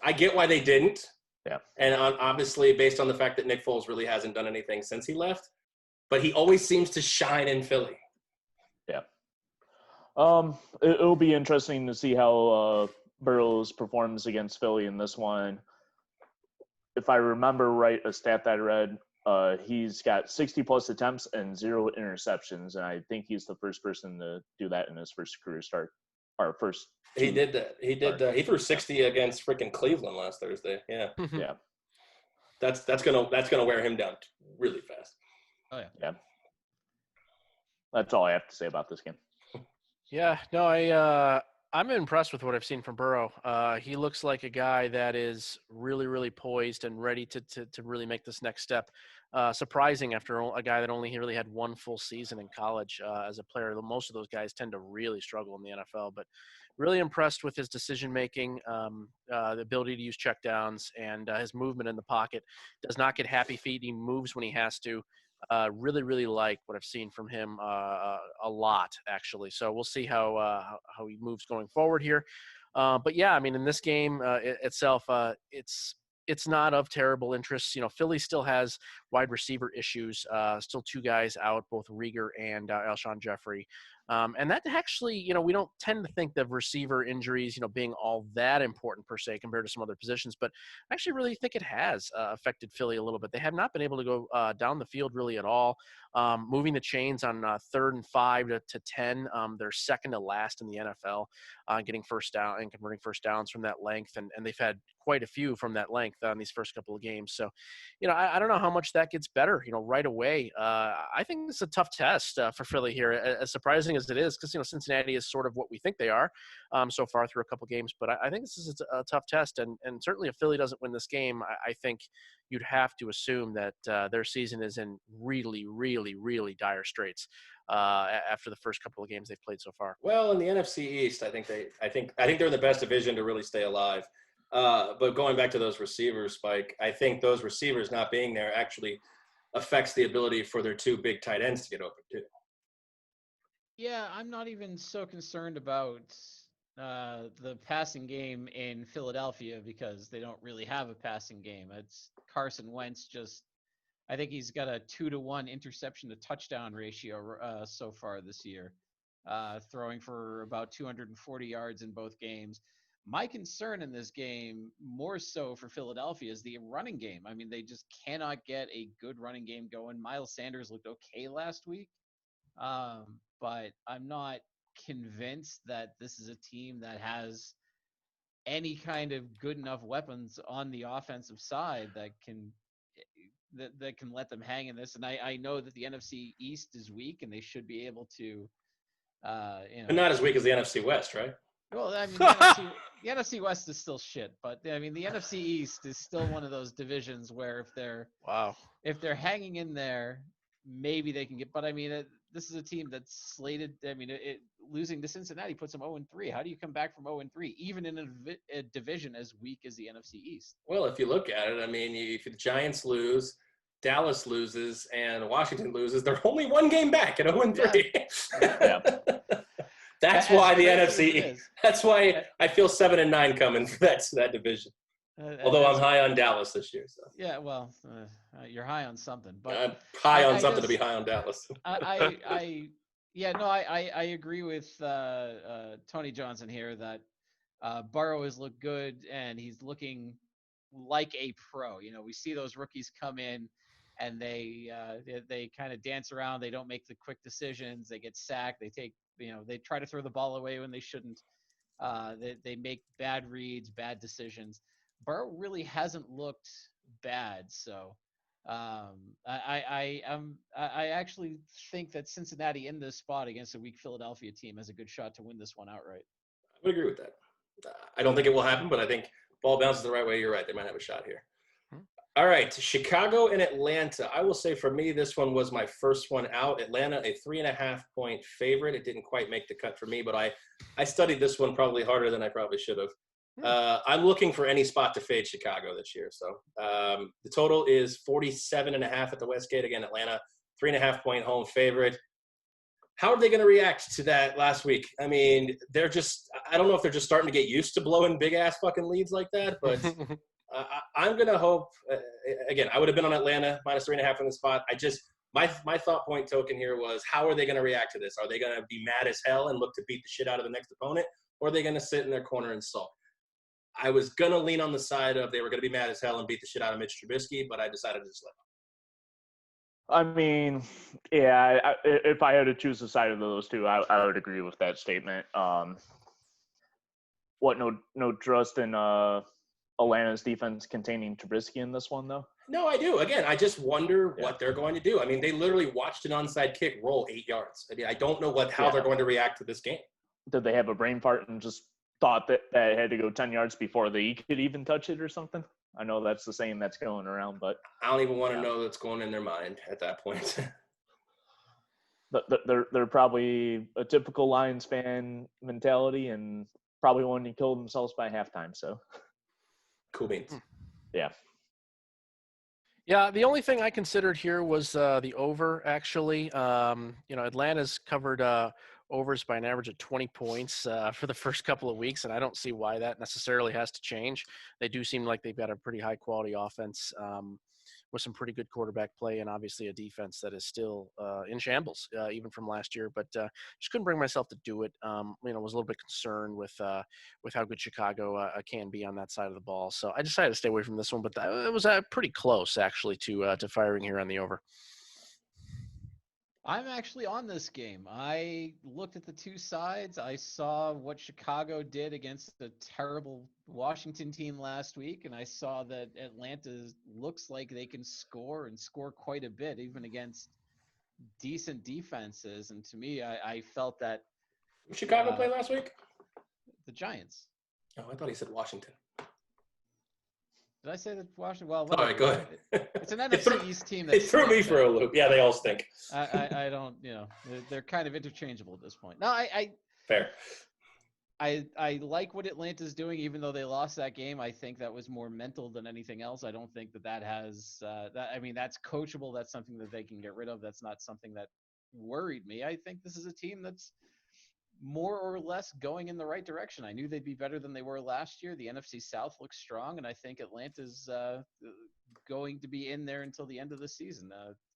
I get why they didn't. Yeah. And obviously, based on the fact that Nick Foles really hasn't done anything since he left, but he always seems to shine in Philly. Yeah. It'll be interesting to see how Burrows performs against Philly in this one. If I remember right, a stat that I read, he's got 60-plus attempts and 0 interceptions, and I think he's the first person to do that in his first career start. Or first. He did that. He threw 60 against freaking Cleveland last Thursday. Yeah. Yeah. That's gonna wear him down really fast. Oh yeah. Yeah. That's all I have to say about this game. Yeah, no, I'm impressed with what I've seen from Burrow. He looks like a guy that is really, really poised and ready to really make this next step. Surprising after a guy that only really had 1 full season in college as a player. Most of those guys tend to really struggle in the NFL, but really impressed with his decision-making, the ability to use checkdowns, and his movement in the pocket. Does not get happy feet. He moves when he has to. Really, really like what I've seen from him a lot, actually. So we'll see how he moves going forward here. But yeah, I mean, in this game itself, it's not of terrible interest. Philly still has wide receiver issues. Still 2 guys out, both Rieger and Alshon Jeffrey. And that actually, we don't tend to think of receiver injuries, being all that important per se compared to some other positions. But I actually really think it has affected Philly a little bit. They have not been able to go down the field really at all. Moving the chains on 3rd and 5 to 10. They're second to last in the NFL, getting first down and converting first downs from that length. And they've had quite a few from that length on these first couple of games. So, I don't know how much that gets better, right away. I think it's a tough test for Philly here, as surprising as it is, because, Cincinnati is sort of what we think they are so far through a couple games. But I think this is a tough test. And certainly if Philly doesn't win this game, I think you'd have to assume that their season is in really, really, really dire straits after the first couple of games they've played so far. Well, in the NFC East, I think they're in the best division to really stay alive. But going back to those receivers, Spike, I think those receivers not being there actually affects the ability for their 2 big tight ends to get open too. Yeah, I'm not even so concerned about the passing game in Philadelphia because they don't really have a passing game. It's Carson Wentz I think he's got a 2-to-1 interception to touchdown ratio so far this year, throwing for about 240 yards in both games. My concern in this game, more so for Philadelphia, is the running game. I mean, they just cannot get a good running game going. Miles Sanders looked okay last week, but I'm not convinced that this is a team that has any kind of good enough weapons on the offensive side that can let them hang in this. And I know that the NFC East is weak, and they should be able to, But not as weak as the NFC West, right? Well, I mean, the NFC West is still shit, but I mean, the NFC East is still one of those divisions where if they're hanging in there, maybe they can get. But I mean, this is a team that's slated. I mean, losing to Cincinnati puts them 0-3. How do you come back from 0-3, even in a division as weak as the NFC East? Well, if you look at it, I mean, if the Giants lose, Dallas loses, and Washington loses, they're only 1 game back at 0-3. Yeah. That's As why the crazy as NFC. it is. That's why I feel 7-9 coming for that division. Although I'm high on Dallas this year, so Yeah, well, you're high on something, but I'm high on I something to just- be high on Dallas. I agree with Tony Johnson here that Burrow has looked good and he's looking like a pro. You know, we see those rookies come in and they kind of dance around. They don't make the quick decisions. They get sacked. They try to throw the ball away when they shouldn't. They make bad reads, bad decisions. Burrow really hasn't looked bad, so I actually think that Cincinnati in this spot against a weak Philadelphia team has a good shot to win this one outright. I would agree with that. I don't think it will happen, but I think ball bounces the right way. You're right. They might have a shot here. All right, Chicago and Atlanta. I will say for me, this one was my first one out. Atlanta, a 3.5-point favorite. It didn't quite make the cut for me, but I studied this one probably harder than I probably should have. I'm looking for any spot to fade Chicago this year. So the total is 47.5 at the Westgate. Again, Atlanta, 3.5-point home favorite. How are they going to react to that last week? I mean, I don't know if they're just starting to get used to blowing big-ass fucking leads like that, but I'm going to hope, again, I would have been on Atlanta, minus 3.5 in the spot. My thought point token here was, how are they going to react to this? Are they going to be mad as hell and look to beat the shit out of the next opponent? Or are they going to sit in their corner and sulk? I was going to lean on the side of they were going to be mad as hell and beat the shit out of Mitch Trubisky, but I decided to just let them. I mean, yeah, if I had to choose the side of those two, I would agree with that statement. No trust in Atlanta's defense containing Trubisky in this one, though? No, I do. Again, I just wonder what they're going to do. I mean, they literally watched an onside kick roll 8 yards. I mean, I don't know how they're going to react to this game. Did they have a brain fart and just thought that it had to go 10 yards before they could even touch it or something? I know that's the saying that's going around, but I don't even want to know what's going in their mind at that point. They're probably a typical Lions fan mentality and probably wanting to kill themselves by halftime. So Cool beans. Yeah. Yeah, the only thing I considered here was the over, actually. Atlanta's covered overs by an average of 20 points for the first couple of weeks, and I don't see why that necessarily has to change. They do seem like they've got a pretty high-quality offense with some pretty good quarterback play and obviously a defense that is still in shambles, even from last year. But just couldn't bring myself to do it. Was a little bit concerned with how good Chicago can be on that side of the ball. So I decided to stay away from this one, but it was pretty close, actually, to firing here on the over. I'm actually on this game. I looked at the two sides. I saw what Chicago did against the terrible Washington team last week, and I saw that Atlanta looks like they can score and score quite a bit, even against decent defenses. And to me, I felt that Chicago play last week? The Giants. Oh, I thought he said Washington. Did I say that Washington? Well, all right, go ahead. It's an NFC East team. That it threw me for a loop. Yeah, they all stink. I don't, they're kind of interchangeable at this point. No, Fair. I like what Atlanta's doing, even though they lost that game. I think that was more mental than anything else. I don't think that has that's coachable. That's something that they can get rid of. That's not something that worried me. I think this is a team that's more or less going in the right direction. I knew they'd be better than they were last year. The NFC South looks strong, and I think Atlanta's going to be in there until the end of the season,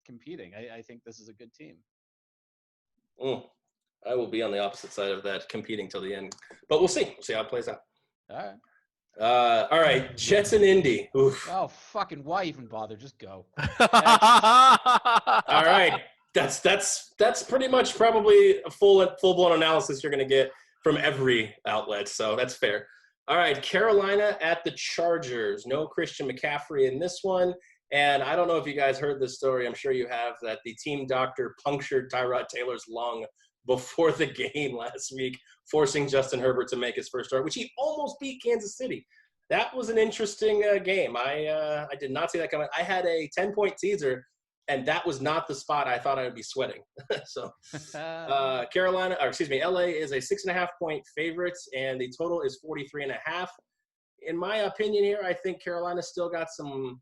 competing. I think this is a good team. I will be on the opposite side of that, competing till the end. But we'll see. We'll see how it plays out. All right. Jets and Indy. Oof. Oh, fucking why even bother? Just go. All right. That's pretty much probably a full-blown analysis you're going to get from every outlet, so that's fair. All right, Carolina at the Chargers. No Christian McCaffrey in this one, and I don't know if you guys heard this story. I'm sure you have, that the team doctor punctured Tyrod Taylor's lung before the game last week, forcing Justin Herbert to make his first start, which he almost beat Kansas City. That was an interesting game. I did not see that coming. I had a 10-point teaser, and that was not the spot I thought I would be sweating. So LA is a 6.5-point favorite, and the total is 43.5. In my opinion here, I think Carolina's still got some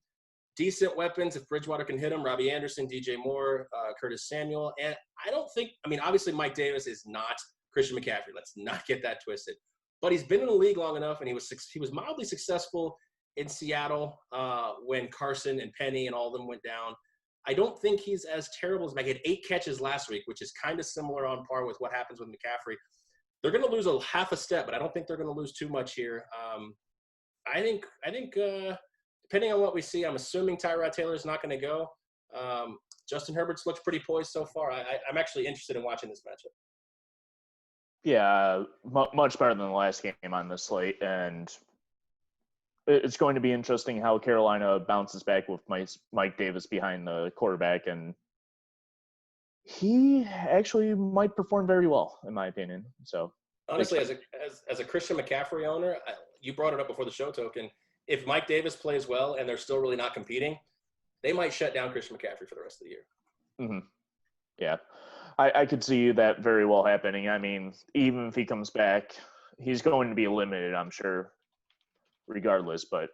decent weapons. If Bridgewater can hit them, Robbie Anderson, DJ Moore, Curtis Samuel. And I don't think – obviously Mike Davis is not Christian McCaffrey. Let's not get that twisted. But he's been in the league long enough, and he was mildly successful in Seattle when Carson and Penny and all of them went down. I don't think he's as terrible as Mike. He had 8 catches last week, which is kind of similar on par with what happens with McCaffrey. They're going to lose a half a step, but I don't think they're going to lose too much here. I think depending on what we see, I'm assuming Tyrod Taylor's not going to go. Justin Herbert's looked pretty poised so far. I'm actually interested in watching this matchup. Yeah, much better than the last game on the slate, and it's going to be interesting how Carolina bounces back with Mike Davis behind the quarterback, and he actually might perform very well, in my opinion. So honestly, as a Christian McCaffrey owner, you brought it up before the show, Token. If Mike Davis plays well and they're still really not competing, they might shut down Christian McCaffrey for the rest of the year. Mm-hmm. Yeah, I could see that very well happening. I mean, even if he comes back, he's going to be limited, I'm sure, regardless. But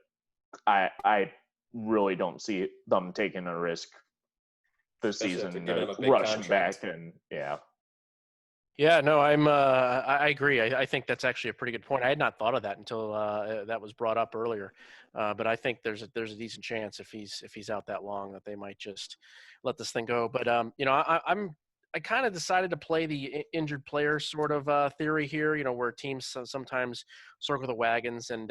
I really don't see them taking a risk this season to rush him back. And Yeah, no, I agree. I think that's actually a pretty good point. I had not thought of that until that was brought up earlier. But I think there's a decent chance if he's out that long that they might just let this thing go. But I kind of decided to play the injured player sort of theory here, where teams sometimes circle the wagons and,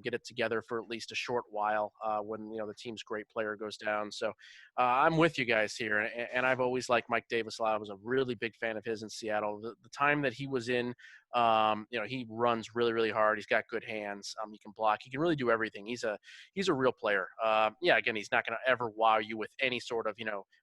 get it together for at least a short while when, the team's great player goes down. So I'm with you guys here. And I've always liked Mike Davis a lot. I was a really big fan of his in Seattle. The time that he was in, he runs really, really hard. He's got good hands. He can block. He can really do everything. He's a real player. Again, he's not going to ever wow you with any sort of,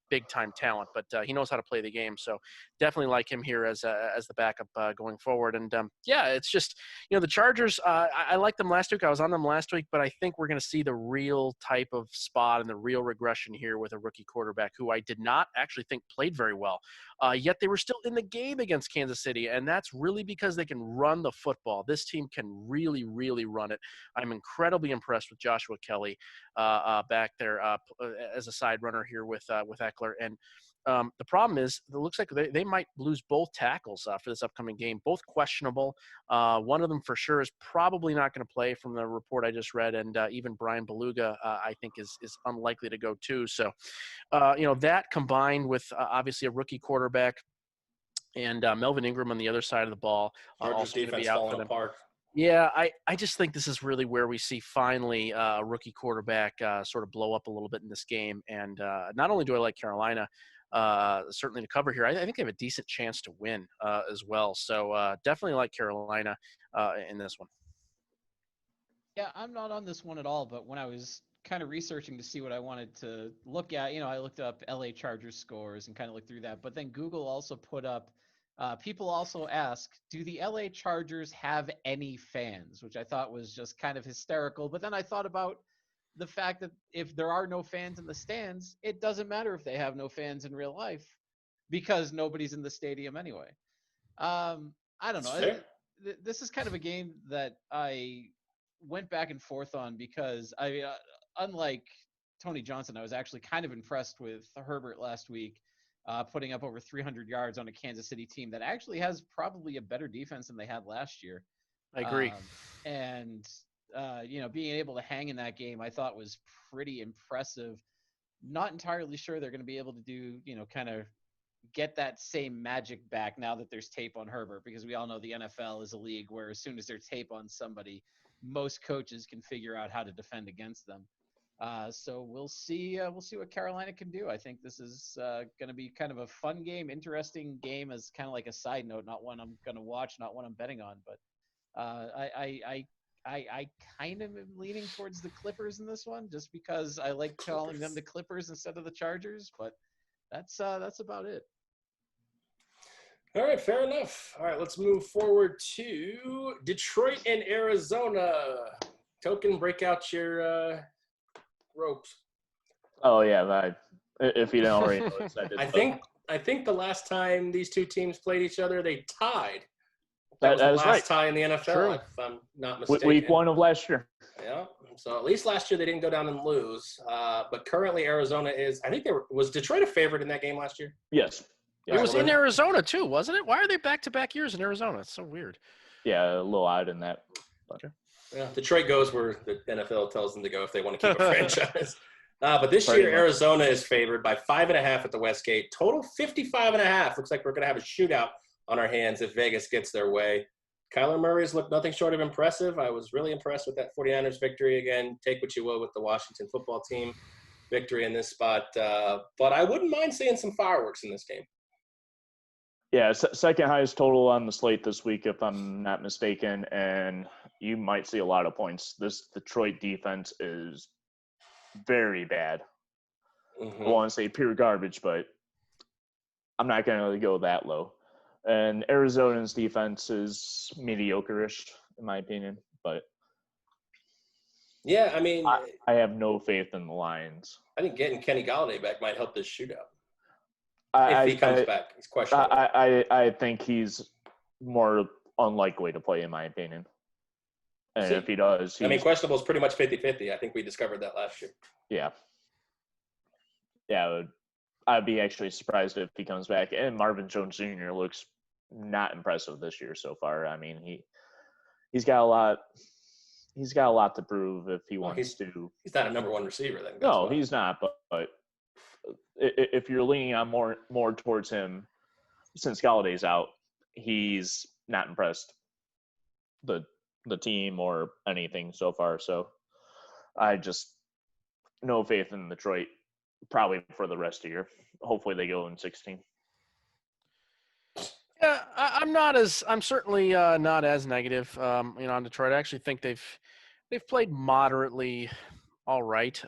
big time talent, but he knows how to play the game. So definitely like him here as the backup going forward. And it's just, the Chargers, I liked them last week. I was on them last week, but I think we're going to see the real type of spot and the real regression here with a rookie quarterback who I did not actually think played very well. Yet they were still in the game against Kansas City. And that's really because they can run the football. This team can really, really run it. I'm incredibly impressed with Joshua Kelly back there as a side runner here with Eckler. And the problem is it looks like they might lose both tackles for this upcoming game, both questionable. One of them for sure is probably not going to play from the report I just read. And even Brian Beluga, I think is unlikely to go too. So, that combined with obviously a rookie quarterback and Melvin Ingram on the other side of the ball, also going to be out for them. Apart. Yeah, I just think this is really where we see finally a rookie quarterback sort of blow up a little bit in this game. And not only do I like Carolina certainly to cover here, I think they have a decent chance to win as well. So definitely like Carolina in this one. Yeah, I'm not on this one at all, but when I was kind of researching to see what I wanted to look at, I looked up LA Chargers scores and kind of looked through that. But then Google also put up people also ask, do the LA Chargers have any fans? Which I thought was just kind of hysterical. But then I thought about the fact that if there are no fans in the stands, it doesn't matter if they have no fans in real life because nobody's in the stadium anyway. I don't know. This is kind of a game that I went back and forth on because unlike Tony Johnson, I was actually kind of impressed with Herbert last week. Putting up over 300 yards on a Kansas City team that actually has probably a better defense than they had last year. I agree. Being able to hang in that game, I thought was pretty impressive. Not entirely sure they're going to be able to do, kind of get that same magic back now that there's tape on Herbert, because we all know the NFL is a league where as soon as there's tape on somebody, most coaches can figure out how to defend against them. So we'll see what Carolina can do. I think this is going to be kind of a fun game, interesting game as kind of like a side note, not one I'm going to watch, not one I'm betting on. But I kind of am leaning towards the Clippers in this one, just because I like calling them the Clippers instead of the Chargers. But that's about it. All right, fair enough. All right, let's move forward to Detroit and Arizona. Token, break out your ropes. Oh yeah, if you don't already know this, I think the last time these two teams played each other, they tied. That was is the last right. tie in the NFL, True. if I'm not mistaken. Week 1 of last year. Yeah. So at least last year they didn't go down and lose. But currently Arizona is. I think was Detroit a favorite in that game last year? Yes. It was in Arizona too, wasn't it? Why are they back-to-back years in Arizona? It's so weird. Yeah, a little odd in that. But. Yeah, Detroit goes where the NFL tells them to go if they want to keep a franchise. But this Pretty year, much. Arizona is favored by 5.5 at the Westgate. Total 55.5. Looks like we're going to have a shootout on our hands if Vegas gets their way. Kyler Murray's looked nothing short of impressive. I was really impressed with that 49ers victory. Again, take what you will with the Washington football team victory in this spot. But I wouldn't mind seeing some fireworks in this game. Yeah, second highest total on the slate this week, if I'm not mistaken, and you might see a lot of points. This Detroit defense is very bad. I want to say pure garbage, but I'm not going to go that low. And Arizona's defense is mediocre-ish, in my opinion, but yeah, I mean, I have no faith in the Lions. I think getting Kenny Galladay back might help this shootout. If he comes back, he's questionable. I think he's more unlikely to play, in my opinion. And if he does, questionable is pretty much 50-50. I think we discovered that last year. Yeah. Yeah, I'd be actually surprised if he comes back. And Marvin Jones Jr. looks not impressive this year so far. I mean, he's got a lot. He's got a lot to prove if he wants to. He's not a number one receiver. Then no, he's not. But if you're leaning on more towards him, since Galladay's out, he's not impressed the team or anything so far. So I just no faith in Detroit probably for the rest of the year. Hopefully they go in 16. Yeah, I'm certainly not as negative, on Detroit. I actually think they've played moderately all right,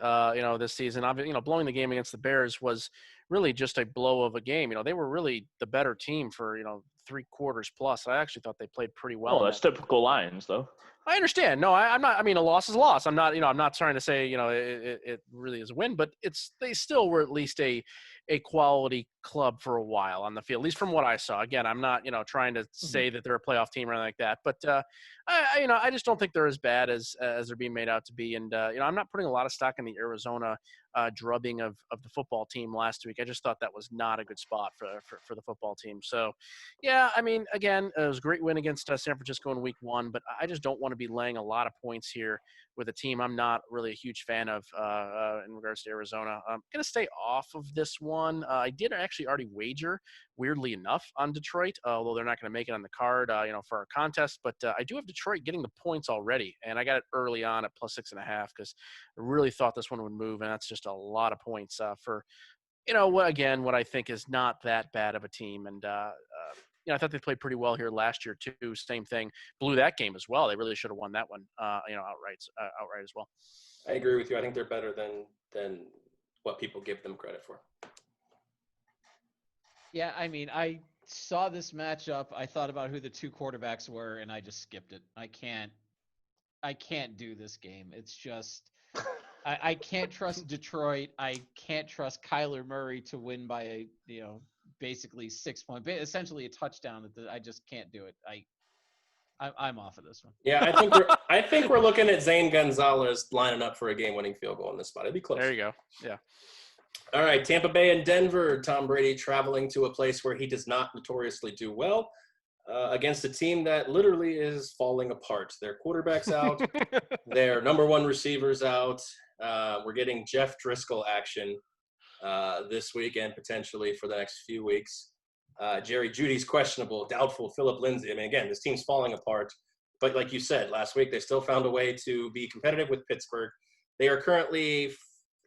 this season. Blowing the game against the Bears was really just a blow of a game. They were really the better team for, 3 quarters plus. I actually thought they played pretty well. Well, that's typical Lions, though. I understand. No, I'm not. I mean, a loss is a loss. I'm not trying to say, it really is a win, but they still were at least a quality club for a while on the field, at least from what I saw. Again, I'm not, trying to say that they're a playoff team or anything like that, but I just don't think they're as bad as they're being made out to be. And I'm not putting a lot of stock in the Arizona drubbing of the football team last week. I just thought that was not a good spot for the football team. So, yeah, I mean, again, it was a great win against San Francisco in week 1, but I just don't want to be laying a lot of points here with a team I'm not really a huge fan of in regards to Arizona. I'm going to stay off of this one. I did actually already wager, weirdly enough, on Detroit, although they're not going to make it on the card, for our contest. But I do have Detroit getting the points already, and I got it early on at +6.5 because I really thought this one would move, and that's just a lot of points for, what I think is not that bad of a team. And I thought they played pretty well here last year too. Same thing, blew that game as well. They really should have won that one, outright as well. I agree with you. I think they're better than what people give them credit for. Yeah, I mean, I saw this matchup. I thought about who the 2 quarterbacks were, and I just skipped it. I can't do this game. It's just I can't trust Detroit. I can't trust Kyler Murray to win by basically 6 points, essentially a touchdown. I just can't do it. I'm off of this one. Yeah, I think we're looking at Zane Gonzalez lining up for a game-winning field goal in this spot. It'd be close. There you go. Yeah. All right, Tampa Bay and Denver. Tom Brady traveling to a place where he does not notoriously do well against a team that literally is falling apart. Their quarterback's out. Their number 1 receiver's out. We're getting Jeff Driscoll action this week and potentially for the next few weeks. Jerry Jeudy's questionable, doubtful. Phillip Lindsay. I mean, again, this team's falling apart. But like you said, last week they still found a way to be competitive with Pittsburgh.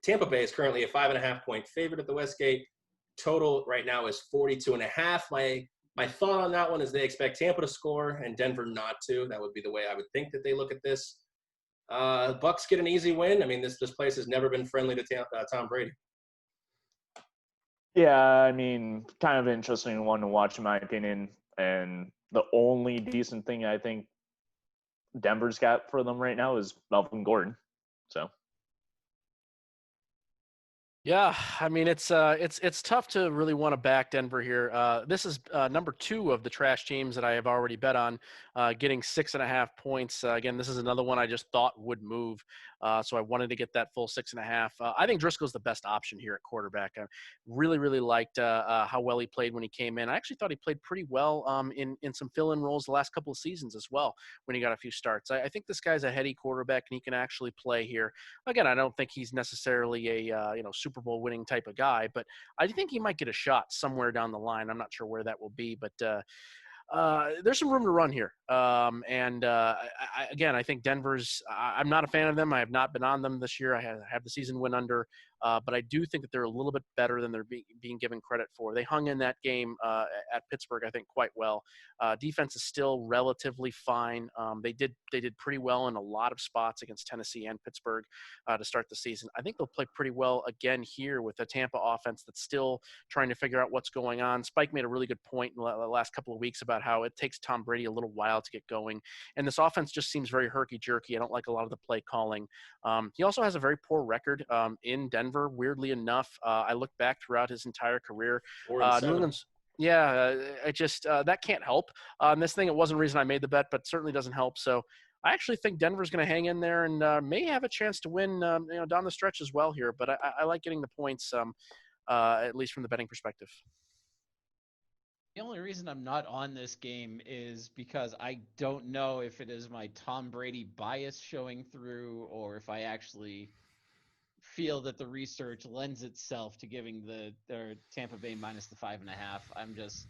Tampa Bay is currently a 5.5-point favorite at the Westgate. Total right now is 42.5. My thought on that one is they expect Tampa to score and Denver not to. That would be the way I would think that they look at this. Bucks get an easy win. I mean, this place has never been friendly to Tom Brady. Yeah, I mean, kind of an interesting one to watch in my opinion. And the only decent thing I think Denver's got for them right now is Melvin Gordon. So. Yeah, I mean it's tough to really want to back Denver here. This is number 2 of the trash teams that I have already bet on, getting 6.5 points. Again, this is another one I just thought would move, so I wanted to get that full 6.5. I think Driscoll's the best option here at quarterback. I really liked how well he played when he came in. I actually thought he played pretty well in some fill-in roles the last couple of seasons as well when he got a few starts. I think this guy's a heady quarterback and he can actually play here. Again, I don't think he's necessarily a Super Bowl winning type of guy, but I think he might get a shot somewhere down the line. I'm not sure where that will be, but there's some room to run here. Again, I think Denver's. I'm not a fan of them. I have not been on them this year. I have the season win under, but I do think that they're a little bit better than they're being given credit for. They hung in that game at Pittsburgh, I think, quite well. Defense is still relatively fine. They did pretty well in a lot of spots against Tennessee and Pittsburgh to start the season. I think they'll play pretty well again here with a Tampa offense that's still trying to figure out what's going on. Spike made a really good point in the last couple of weeks about how it takes Tom Brady a little while to get going. And this offense just seems very herky-jerky. I don't like a lot of the play calling. He also has a very poor record in Denver, weirdly enough. I look back throughout his entire career. New England's I just that can't help. This thing, it wasn't the reason I made the bet, but certainly doesn't help. So I actually think Denver's going to hang in there and may have a chance to win down the stretch as well here. But I like getting the points, at least from the betting perspective. The only reason I'm not on this game is because I don't know if it is my Tom Brady bias showing through or if I actually feel that the research lends itself to giving the Tampa Bay minus the 5.5.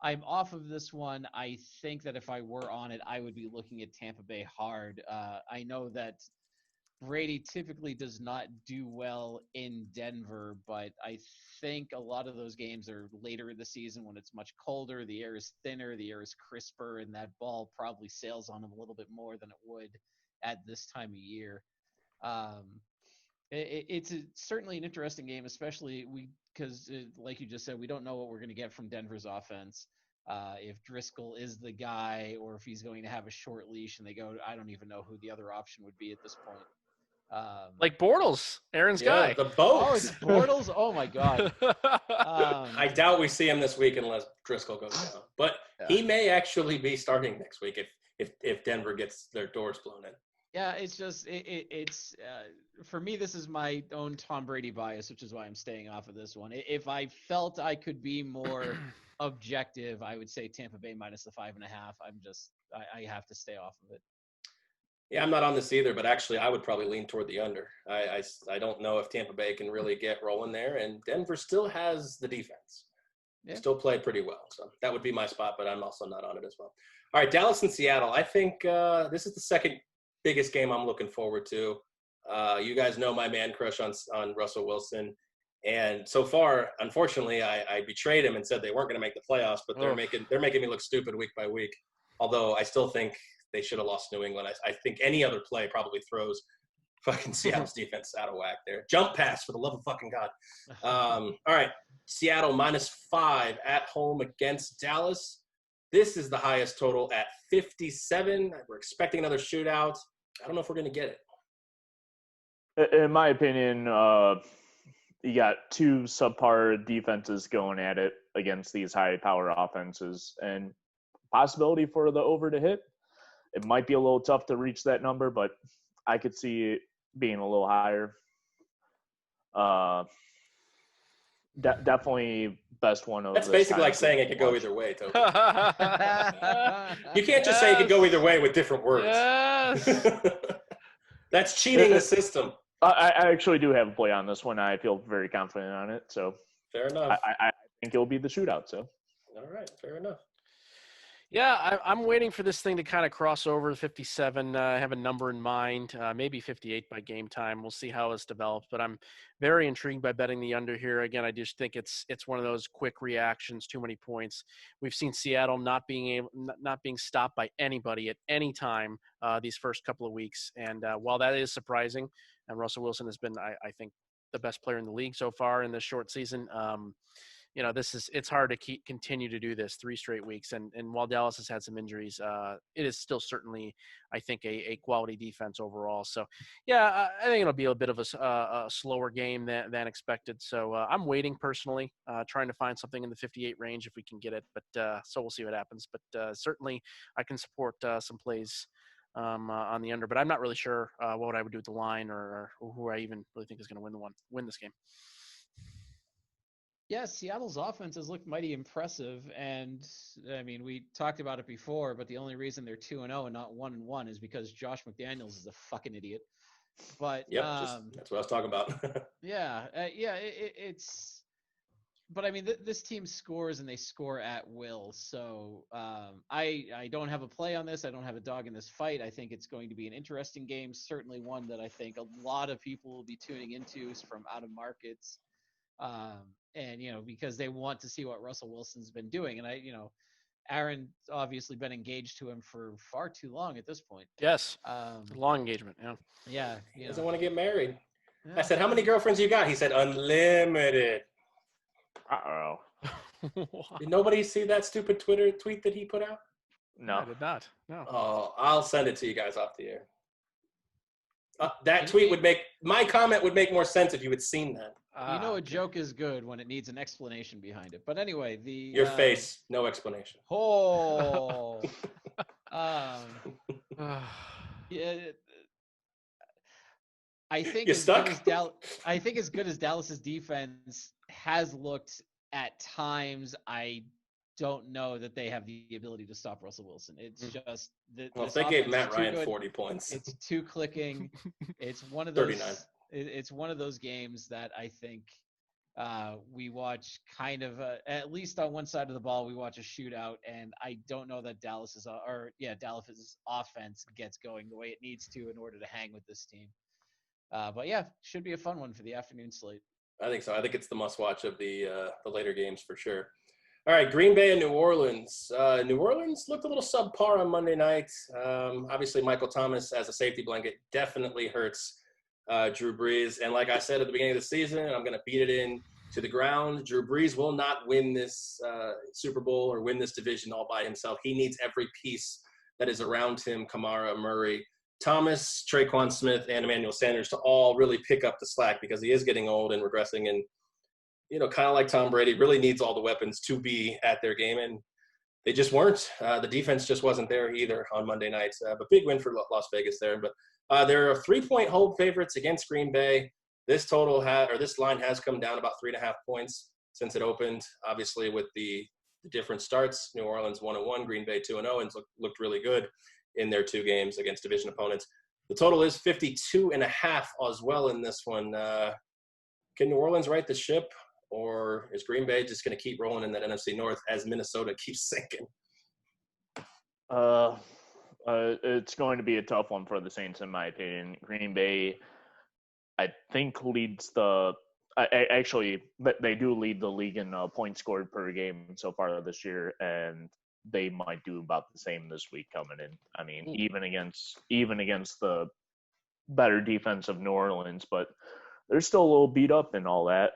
I'm off of this one. I think that if I were on it, I would be looking at Tampa Bay hard. I know that Brady typically does not do well in Denver, but I think a lot of those games are later in the season when it's much colder, the air is thinner, the air is crisper, and that ball probably sails on him a little bit more than it would at this time of year. It's certainly an interesting game, especially because, like you just said, we don't know what we're going to get from Denver's offense. If Driscoll is the guy or if he's going to have a short leash and they go, I don't even know who the other option would be at this point. Like Bortles, Aaron's guy. The boat. Oh, it's Bortles? Oh, my God. I doubt we see him this week unless Driscoll goes down. But he may actually be starting next week if Denver gets their doors blown in. Yeah, it's just it's for me. This is my own Tom Brady bias, which is why I'm staying off of this one. If I felt I could be more objective, I would say Tampa Bay minus the 5.5. I have to stay off of it. Yeah, I'm not on this either, but actually I would probably lean toward the under. I don't know if Tampa Bay can really get rolling there, and Denver still has the defense. Yeah. Still play pretty well. So that would be my spot, but I'm also not on it as well. All right, Dallas and Seattle. I think this is the second biggest game I'm looking forward to. You guys know my man crush on Russell Wilson. And so far, unfortunately, I betrayed him and said they weren't going to make the playoffs, but they're making me look stupid week by week. Although I still think they should have lost New England. I think any other play probably throws fucking Seattle's defense out of whack there. Jump pass, for the love of fucking God. All right, Seattle -5 at home against Dallas. This is the highest total at 57. We're expecting another shootout. I don't know if we're going to get it. In my opinion, you got two subpar defenses going at it against these high-power offenses, and possibility for the over to hit. It might be a little tough to reach that number, but I could see it being a little higher. Definitely best one of. That's basically like saying it could go either way, Toby. You can't just say it could go either way with different words. Yes. That's cheating the system. I actually do have a play on this one. I feel very confident on it. So fair enough. I think it'll be the shootout. So. All right, fair enough. Yeah, I'm waiting for this thing to kind of cross over to 57. I have a number in mind, maybe 58 by game time. We'll see how it's developed, but I'm very intrigued by betting the under here. Again, I just think it's one of those quick reactions, too many points. We've seen Seattle not being stopped by anybody at any time these first couple of weeks, and while that is surprising, and Russell Wilson has been, I think, the best player in the league so far in this short season. it's hard to continue to do this 3 straight weeks. And while Dallas has had some injuries, it is still certainly, I think, a quality defense overall. So, yeah, I think it'll be a bit of a slower game than expected. So I'm waiting personally, trying to find something in the 58 range if we can get it. But so we'll see what happens. But certainly I can support some plays on the under. But I'm not really sure what I would do with the line or who I even really think is going to win this game. Yeah, Seattle's offense has looked mighty impressive, and I mean, we talked about it before, but the only reason they're 2-0 and not 1-1 is because Josh McDaniels is a fucking idiot. But Yep, that's what I was talking about. it's. But I mean, this team scores and they score at will. So I don't have a play on this. I don't have a dog in this fight. I think it's going to be an interesting game. Certainly one that I think a lot of people will be tuning into from out of markets. And, because they want to see what Russell Wilson's been doing. And Aaron's obviously been engaged to him for far too long at this point. Yes. Long engagement. Yeah. Yeah. He doesn't want to get married. Yeah. I said, how many girlfriends you got? He said, unlimited. Uh-oh. Did nobody see that stupid Twitter tweet that he put out? No. I did not. No. Oh, I'll send it to you guys off the air. That tweet my comment would make more sense if you had seen that. A joke is good when it needs an explanation behind it. But anyway, your face, no explanation. Oh. Yeah. I think as good as Dallas's defense has looked at times, I don't know that they have the ability to stop Russell Wilson. It's just if they gave Matt Ryan 40 points. It's too clicking. It's one of those 39. It's one of those games that I think we watch kind of at least on one side of the ball we watch a shootout, and I don't know that Dallas's offense gets going the way it needs to in order to hang with this team. But yeah, should be a fun one for the afternoon slate. I think so. I think it's the must-watch of the later games for sure. All right, Green Bay and New Orleans. New Orleans looked a little subpar on Monday night. Obviously, Michael Thomas as a safety blanket definitely hurts Drew Brees. And like I said at the beginning of the season, I'm going to beat it in to the ground. Drew Brees will not win this Super Bowl or win this division all by himself. He needs every piece that is around him, Kamara, Murray, Thomas, Traquan Smith, and Emmanuel Sanders to all really pick up the slack because he is getting old and regressing. And, kind of like Tom Brady, really needs all the weapons to be at their game. And they just weren't. The defense just wasn't there either on Monday night. But big win for Las Vegas there. But there are 3-point home favorites against Green Bay. This line has come down about 3.5 points since it opened. Obviously, with the different starts, New Orleans 1-1, Green Bay 2-0, and looked really good in their 2 games against division opponents. The total is 52.5 as well in this one. Can New Orleans right the ship, or is Green Bay just going to keep rolling in that NFC North as Minnesota keeps sinking? It's going to be a tough one for the Saints, in my opinion. Green Bay, I think, leads actually, they do lead the league in points scored per game so far this year, and they might do about the same this week coming in. I mean, even against the better defense of New Orleans, but they're still a little beat up and all that.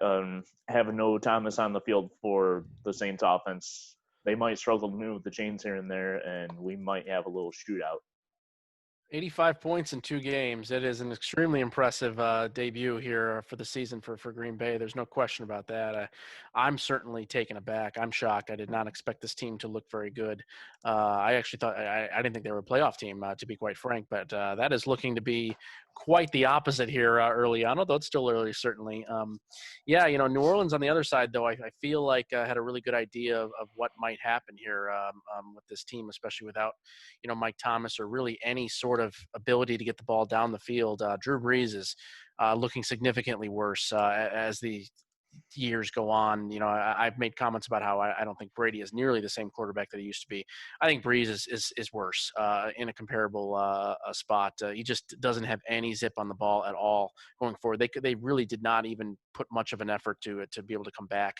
Having no Thomas on the field for the Saints offense, they might struggle to move the chains here and there, and we might have a little shootout. 85 points in 2 games. It is an extremely impressive debut here for the season for Green Bay. There's no question about that. I'm certainly taken aback. I'm shocked. I did not expect this team to look very good. I actually thought I didn't think they were a playoff team, to be quite frank, but that is looking to be quite the opposite here early on, although it's still early, certainly. New Orleans on the other side, though, I feel like had a really good idea of what might happen here with this team, especially without, Mike Thomas or really any sort of ability to get the ball down the field. Drew Brees is looking significantly worse as the years go on. I've made comments about how I don't think Brady is nearly the same quarterback that he used to be. I think Brees is worse in a comparable spot. He just doesn't have any zip on the ball at all going forward. They really did not even put much of an effort to be able to come back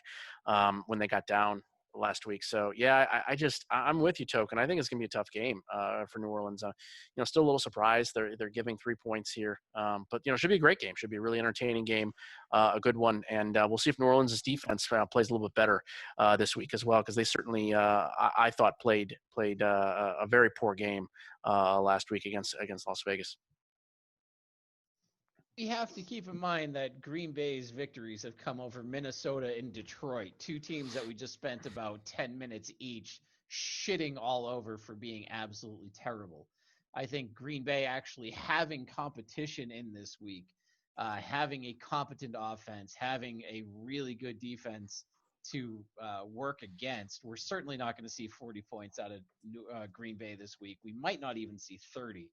when they got down last week. So yeah, I'm with you, Token. I think it's gonna be a tough game for New Orleans. Still a little surprised they're giving 3 points here, but it should be a great game. Should be a really entertaining game, a good one, and we'll see if New Orleans' defense plays a little bit better this week as well, because they certainly I thought played a very poor game last week against Las Vegas. We have to keep in mind that Green Bay's victories have come over Minnesota and Detroit, 2 teams that we just spent about 10 minutes each shitting all over for being absolutely terrible. I think Green Bay actually having competition in this week, having a competent offense, having a really good defense to work against. We're certainly not going to see 40 points out of Green Bay this week. We might not even see 30.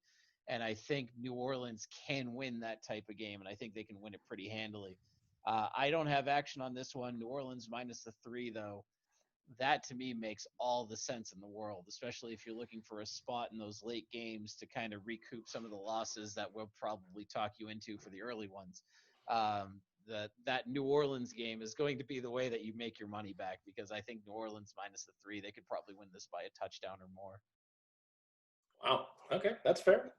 And I think New Orleans can win that type of game, and I think they can win it pretty handily. I don't have action on this one. New Orleans minus the 3, though. That, to me, makes all the sense in the world, especially if you're looking for a spot in those late games to kind of recoup some of the losses that we'll probably talk you into for the early ones. That New Orleans game is going to be the way that you make your money back, because I think New Orleans minus the 3, they could probably win this by a touchdown or more. Wow. Okay, that's fair.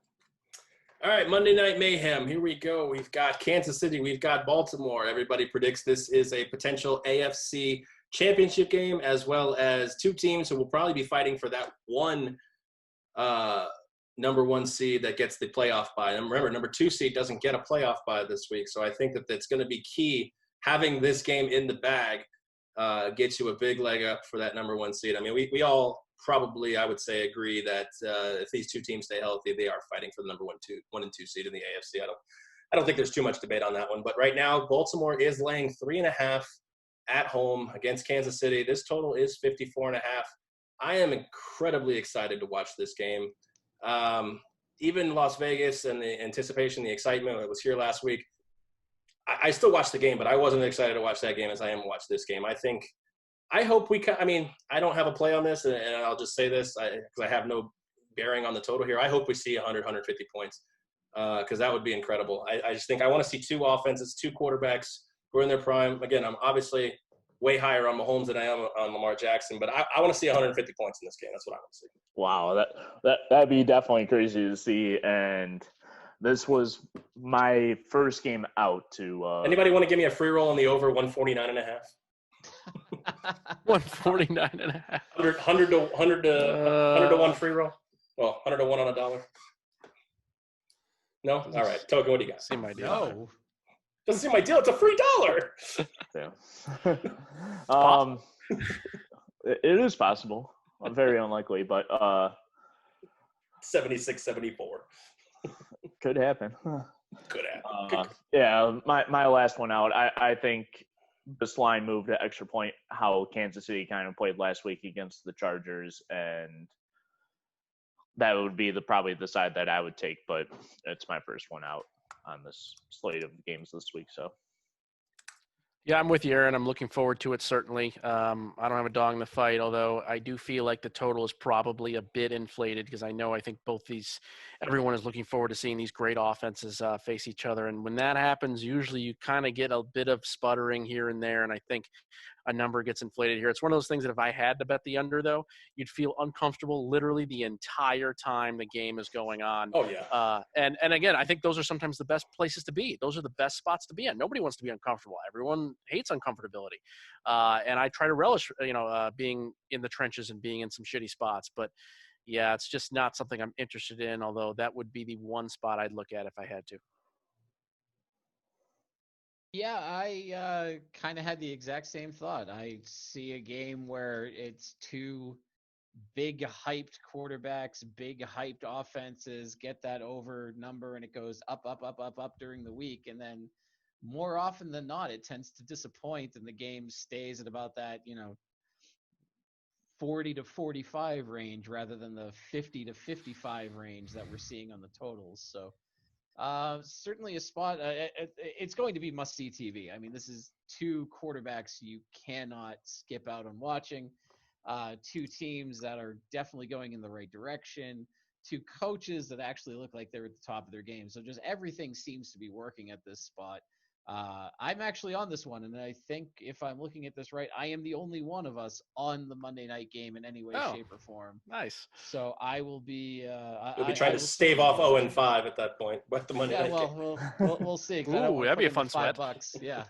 All right, Monday Night Mayhem. Here we go. We've got Kansas City. We've got Baltimore. Everybody predicts this is a potential AFC championship game, as well as 2 teams who will probably be fighting for that one number 1 seed that gets the playoff bye. And remember, number 2 seed doesn't get a playoff bye this week, so I think that that's going to be key. Having this game in the bag gets you a big leg up for that number 1 seed. I mean, we all probably, I would say, agree that if these 2 teams stay healthy, they are fighting for the number 1 and 2 seed in the AFC. I don't think there's too much debate on that one. But right now, Baltimore is laying 3.5 at home against Kansas City. This total is 54.5. I am incredibly excited to watch this game. Even Las Vegas and the anticipation, the excitement that was here last week, I still watched the game, but I wasn't excited to watch that game as I am to watch this game. I hope I don't have a play on this, and I'll just say this because I have no bearing on the total here. I hope we see 100, 150 points because that would be incredible. I just think I want to see 2 offenses, 2 quarterbacks who are in their prime. Again, I'm obviously way higher on Mahomes than I am on Lamar Jackson, but I want to see 150 points in this game. That's what I want to see. Wow, that'd be definitely crazy to see. And this was my first game out to. Anybody want to give me a free roll on the over 149.5? 149.5. 100 to 1 free roll. Well, 100 to 1 on a dollar. No, all right. Token, what do you got? See my deal. No. Doesn't seem my deal. It's a free dollar. Yeah. It is possible. Very unlikely, but 76-74. Could happen. Could happen. Yeah, my last one out. I think this line moved to extra point. How Kansas City kind of played last week against the Chargers, and that would be probably the side that I would take. But it's my first one out on this slate of games this week. So, yeah, I'm with you, Aaron. I'm looking forward to it, certainly. I don't have a dog in the fight, although I do feel like the total is probably a bit inflated because I think everyone is looking forward to seeing these great offenses face each other. And when that happens, usually you kind of get a bit of sputtering here and there, and I think a number gets inflated here. It's one of those things that if I had to bet the under, though, you'd feel uncomfortable literally the entire time the game is going on. Oh, yeah. And again, I think those are sometimes the best places to be. Those are the best spots to be in. Nobody wants to be uncomfortable. Everyone hates uncomfortability. And I try to relish, being in the trenches and being in some shitty spots. But, yeah, it's just not something I'm interested in, although that would be the one spot I'd look at if I had to. Yeah, I kind of had the exact same thought. I see a game where it's 2 big hyped quarterbacks, big hyped offenses, get that over number, and it goes up during the week. And then more often than not, it tends to disappoint, and the game stays at about that, 40 to 45 range rather than the 50 to 55 range that we're seeing on the totals. So certainly a spot. It's going to be must-see TV. I mean, this is 2 quarterbacks you cannot skip out on watching. 2 teams that are definitely going in the right direction. 2 coaches that actually look like they're at the top of their game. So just everything seems to be working at this spot. I'm actually on this one, and I think if I'm looking at this right, I am the only one of us on the Monday night game in any way, shape, or form. Nice. So I will be. You'll be trying to stave off 0-5 at that point. With the Monday night game. We'll see. 'Cause I don't Ooh, wanna that'd be put a fun in the sweat. $5. Yeah.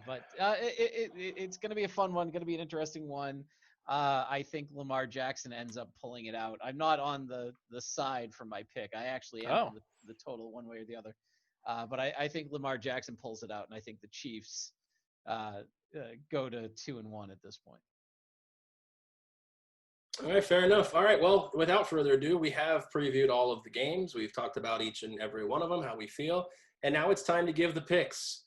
But it's going to be a fun one. Going to be an interesting one. I think Lamar Jackson ends up pulling it out. I'm not on the side for my pick. I actually am on the total one way or the other. But I think Lamar Jackson pulls it out, and I think the Chiefs go to 2-1 at this point. All right, fair enough. All right, well, without further ado, we have previewed all of the games. We've talked about each and every one of them, how we feel. And now it's time to give the picks.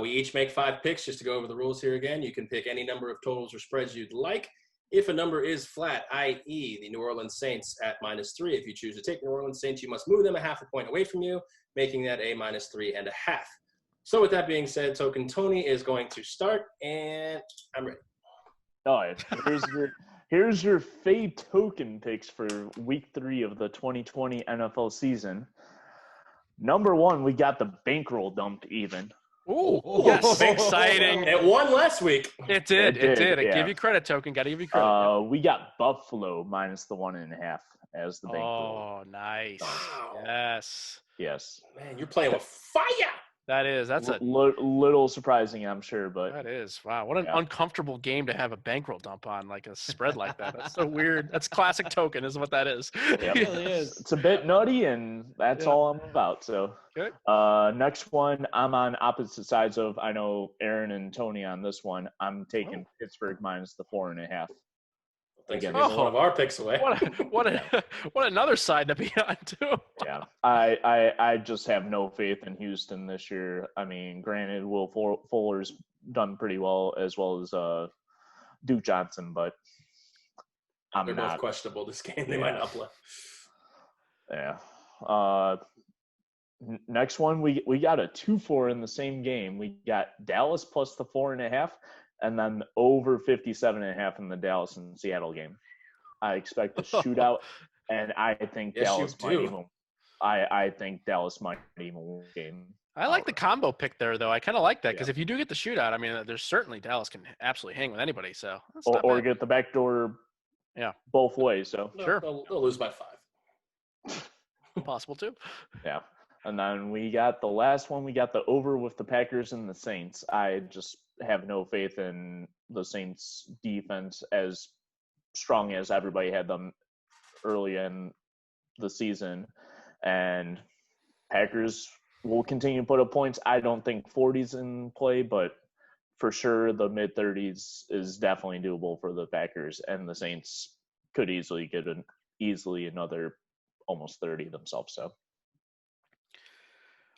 We each make 5 picks. Just to go over the rules here again, you can pick any number of totals or spreads you'd like. If a number is flat, i.e. the New Orleans Saints at -3, if you choose to take New Orleans Saints, you must move them a half a point away from you, making that a -3.5. So with that being said, Token Tony is going to start, and I'm ready. All right, here's your fade token picks for week 3 of the 2020 NFL season. Number 1, we got the bankroll dumped even. Ooh, yes, exciting. It won last week. It did. I yeah. give you credit, Token. Got to give you credit. We got Buffalo minus the 1.5 as the bankroll. Oh, nice. Wow. Yes. Man, you're playing with fire. That's a little surprising, I'm sure, but that is. Wow, what an uncomfortable game to have a bankroll dump on, like a spread like that. That's so weird. That's classic Token, is what that is. Yep. It really is. It's a bit nutty, and that's all I'm about. So, Good. Next one, I'm on opposite sides of. I know Aaron and Tony on this one. I'm taking Pittsburgh minus the 4.5. Thanks for giving one of our picks away. What another side to be on too. Yeah, I just have no faith in Houston this year. I mean, granted, Will Fuller's done pretty well as Duke Johnson, but They're both questionable this game. They might not play. Yeah. Next one, we got a 2-4 in the same game. We got Dallas plus the 4.5. And then over 57.5 in the Dallas and Seattle game. I expect a shootout, and I think Dallas might even. I think Dallas might even win the game. I like the combo pick there, though. I kind of like that because if you do get the shootout, I mean, there's certainly Dallas can absolutely hang with anybody. So or get the backdoor, both ways. So sure, they'll lose by 5. Possible too. Yeah. And then we got the last one. We got the over with the Packers and the Saints. I just have no faith in the Saints defense as strong as everybody had them early in the season. And Packers will continue to put up points. I don't think 40's in play, but for sure the mid-30s is definitely doable for the Packers. And the Saints could easily get another almost 30 themselves. So.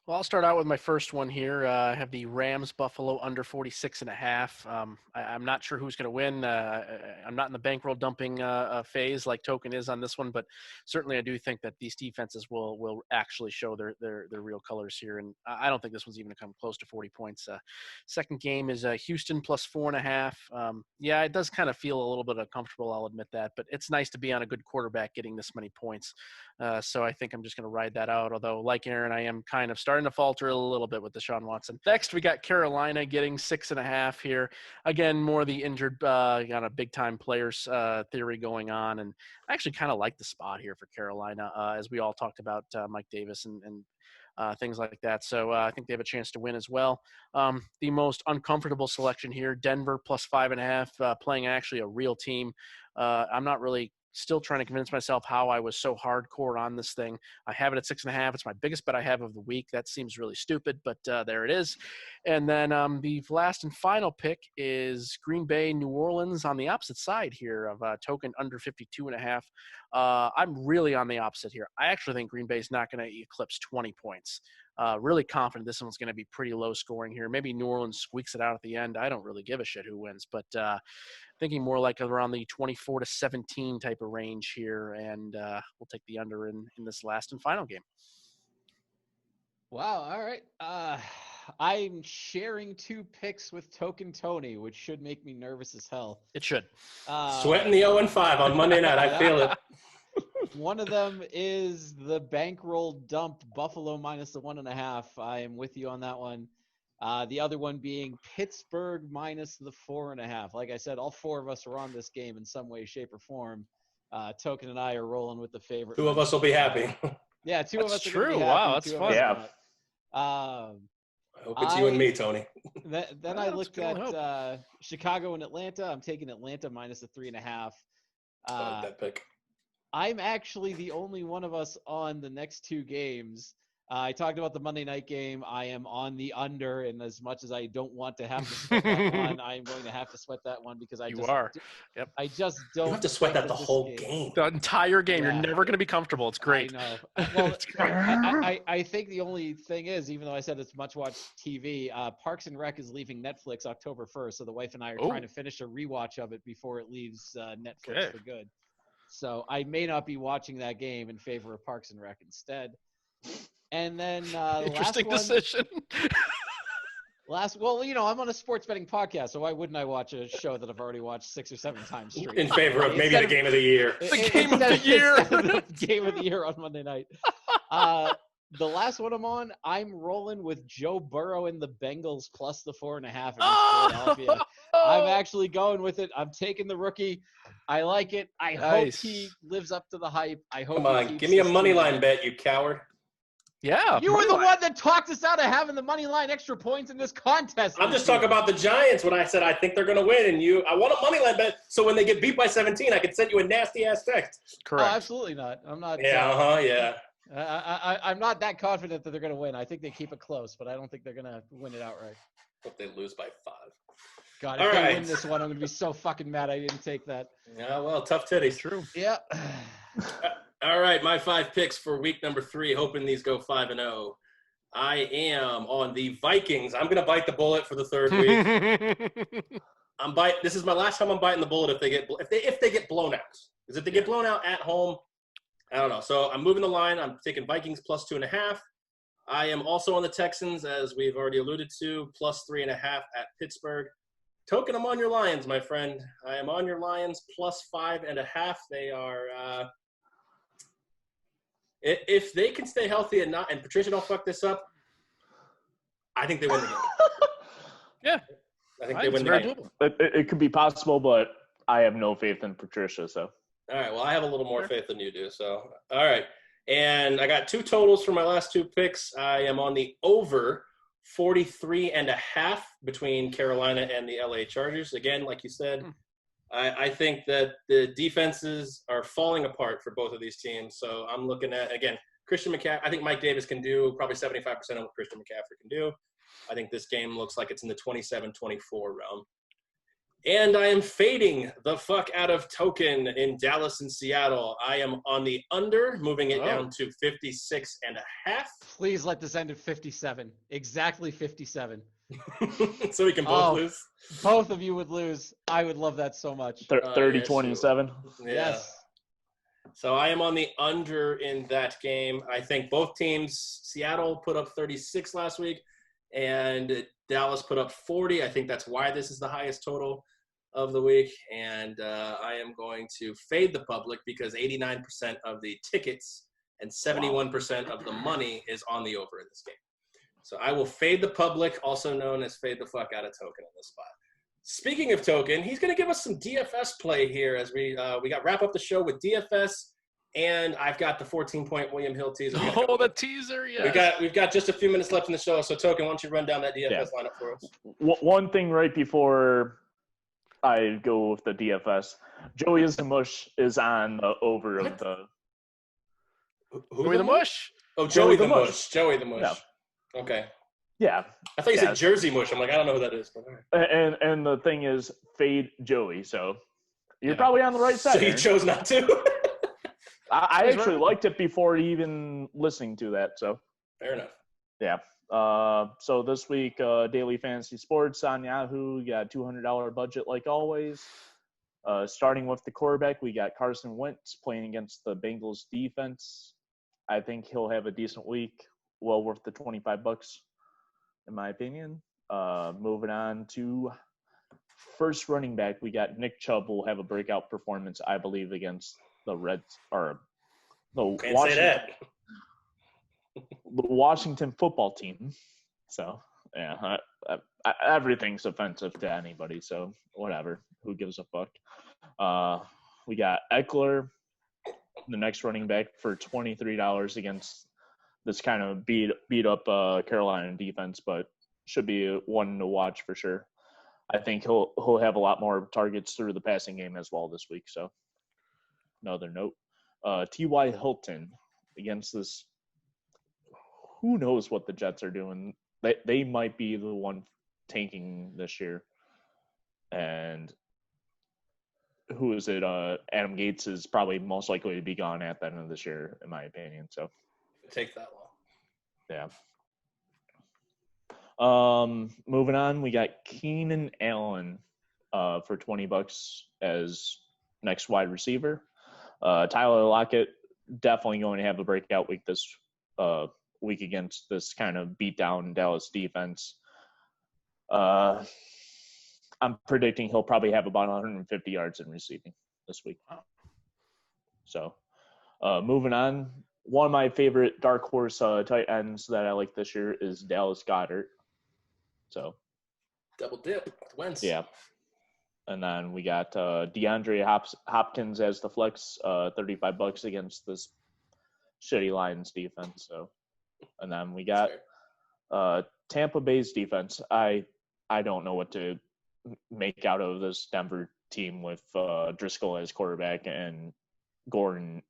Well, I'll start out with my first one here. I have the Rams Buffalo under 46.5. I'm not sure who's going to win. I'm not in the bankroll dumping phase like Token is on this one, but certainly I do think that these defenses will actually show their real colors here. And I don't think this one's even going to come close to 40 points. Second game is Houston plus 4.5. Yeah, it does kind of feel a little bit uncomfortable, I'll admit that, but it's nice to be on a good quarterback getting this many points. So I think I'm just going to ride that out. Although, like Aaron, I am kind of starting to falter a little bit with Deshaun Watson. Next, we got Carolina getting 6.5 here. Again, more of the injured, got a big-time players theory going on. And I actually kind of like the spot here for Carolina, as we all talked about Mike Davis and things like that. So I think they have a chance to win as well. The most uncomfortable selection here, Denver plus 5.5, playing actually a real team. I'm not really still trying to convince myself how I was so hardcore on this thing. I have it at 6.5. It's my biggest bet I have of the week. That seems really stupid, but there it is. And then the last and final pick is Green Bay, New Orleans on the opposite side here of Token under 52.5. I'm really on the opposite here. I actually think Green Bay is not going to eclipse 20 points. Really confident this one's going to be pretty low scoring here. Maybe New Orleans squeaks it out at the end. I don't really give a shit who wins, but thinking more like around the 24-17 type of range here, and we'll take the under in this last and final game. Wow. All right. I'm sharing 2 picks with Token Tony, which should make me nervous as hell. It should. Sweating the 0-5 on Monday night. I feel it. One of them is the bankroll dump Buffalo minus the 1.5. I am with you on that one. The other one being Pittsburgh minus the 4.5. Like I said, all four of us are on this game in some way, shape, or form. Token and I are rolling with the favorite. Two of us will be happy. Yeah, two of us That's are going to be true. happy. Wow, that's two of fun. us are Yeah. not. I hope it's you and me, Tony. Then I looked at Chicago and Atlanta. I'm taking Atlanta minus the 3.5. I like that pick. I'm actually the only one of us on the next two games. I talked about the Monday night game. I am on the under, and as much as I don't want to have to sweat that one, I'm going to have to sweat that one because I Yep. I just don't. You have to sweat think that the this whole game. The entire game. Yeah. You're never going to be comfortable. It's great. I know. Well, It's great. I think the only thing is, even though I said it's much watched TV, Parks and Rec is leaving Netflix October 1st. So the wife and I are trying to finish a rewatch of it before it leaves Netflix for good. So I may not be watching that game in favor of Parks and Rec instead. And then Interesting last decision. well, I'm on a sports betting podcast, so why wouldn't I watch a show that I've already watched 6 or 7 times straight? In favor of maybe the game of the year. The game of the year. The game of the year on Monday night. The last one I'm on, I'm rolling with Joe Burrow and the Bengals plus the 4.5 against Philadelphia. I'm actually going with it. I'm taking the rookie. I like it. I hope he lives up to the hype. I hope. Come on, give me a money line bet, you coward. Yeah. You were the one that talked us out of having the money line extra points in this contest. I'm just talking about the Giants when I said I think they're going to win, and I want a money line bet so when they get beat by 17, I can send you a nasty-ass text. Correct. Oh, absolutely not. I'm not. Yeah, yeah. I'm not that confident that they're going to win. I think they keep it close, but I don't think they're going to win it outright. Hope they lose by 5. God, if they win this one, I'm going to be so fucking mad I didn't take that. Yeah, well, tough titties. True. Yeah. All right, my 5 picks for week number 3, hoping these go 5-0. I am on the Vikings. I'm going to bite the bullet for the 3rd week. This is my last time I'm biting the bullet if they get blown out. Because if they get blown out at home, I don't know. So I'm moving the line. I'm taking Vikings plus 2.5. I am also on the Texans, as we've already alluded to, plus 3.5 at Pittsburgh. Token, I'm on your Lions, my friend. I am on your Lions plus 5.5. They are if they can stay healthy and Patricia don't fuck this up, I think they win the game. Yeah. I think they win the game. It could be possible, but I have no faith in Patricia, so. All right, well, I have a little more faith than you do. So, all right. And I got 2 totals for my last 2 picks. I am on the over 43.5 between Carolina and the LA Chargers. Again, like you said, I think that the defenses are falling apart for both of these teams. So I'm looking at, again, Christian McCaffrey. I think Mike Davis can do probably 75% of what Christian McCaffrey can do. I think this game looks like it's in the 27-24 realm. And I am fading the fuck out of Token in Dallas and Seattle. I am on the under, moving it down to 56.5. Please let this end at 57. Exactly 57. So we can both lose. Both of you would lose. I would love that so much. 30-27. Yeah. Yes. So I am on the under in that game. I think both teams, Seattle put up 36 last week, and Dallas put up 40. I think that's why this is the highest total of the week. And I am going to fade the public because 89% of the tickets and 71% of the money is on the over in this game. So I will fade the public, also known as fade the fuck out of Token on this spot. Speaking of Token, he's going to give us some DFS play here as we got wrap up the show with DFS, and I've got the 14-point William Hill teaser. Oh, the teaser, yeah. We've got just a few minutes left in the show, so Token, why don't you run down that DFS lineup for us? One thing right before I go with the DFS, Joey is the Mush is on the over of the. Joey the Mush. Oh, Joey the Mush. Joey the Mush. Yeah. Okay. Yeah. I thought you said Jersey Mush. I'm like, I don't know who that is. But all right. And the thing is, fade Joey. So you're probably on the right side. So you chose not to? I actually liked it before even listening to that. So fair enough. Yeah. So this week, Daily Fantasy Sports on Yahoo, you got $200 budget like always. Starting with the quarterback, we got Carson Wentz playing against the Bengals defense. I think he'll have a decent week, well worth the $25, in my opinion. Moving on to first running back, we got Nick Chubb will have a breakout performance, I believe, against the the Can't say that. the Washington football team. So, yeah, everything's offensive to anybody, so whatever. Who gives a fuck? We got Eckler, the next running back, for $23 against this kind of beat up Carolina defense, but should be one to watch for sure. I think he'll have a lot more targets through the passing game as well this week. So, another note. T.Y. Hilton against this. Who knows what the Jets are doing? They might be the one tanking this year. And who is it? Adam Gates is probably most likely to be gone at the end of this year, in my opinion. So, Take that long. yeah. Moving on, we got Keenan Allen for $20 as next wide receiver. Tyler Lockett definitely going to have a breakout week this week against this kind of beat down Dallas defense. I'm predicting he'll probably have about 150 yards in receiving this week. So, moving on, one of my favorite dark horse tight ends that I like this year is Dallas Goddard. So, Double dip. Wentz. yeah. And then we got DeAndre Hopkins as the flex, $35 against this shitty Lions defense. So, and then we got Tampa Bay's defense. I don't know what to make out of this Denver team with Driscoll as quarterback and Gordon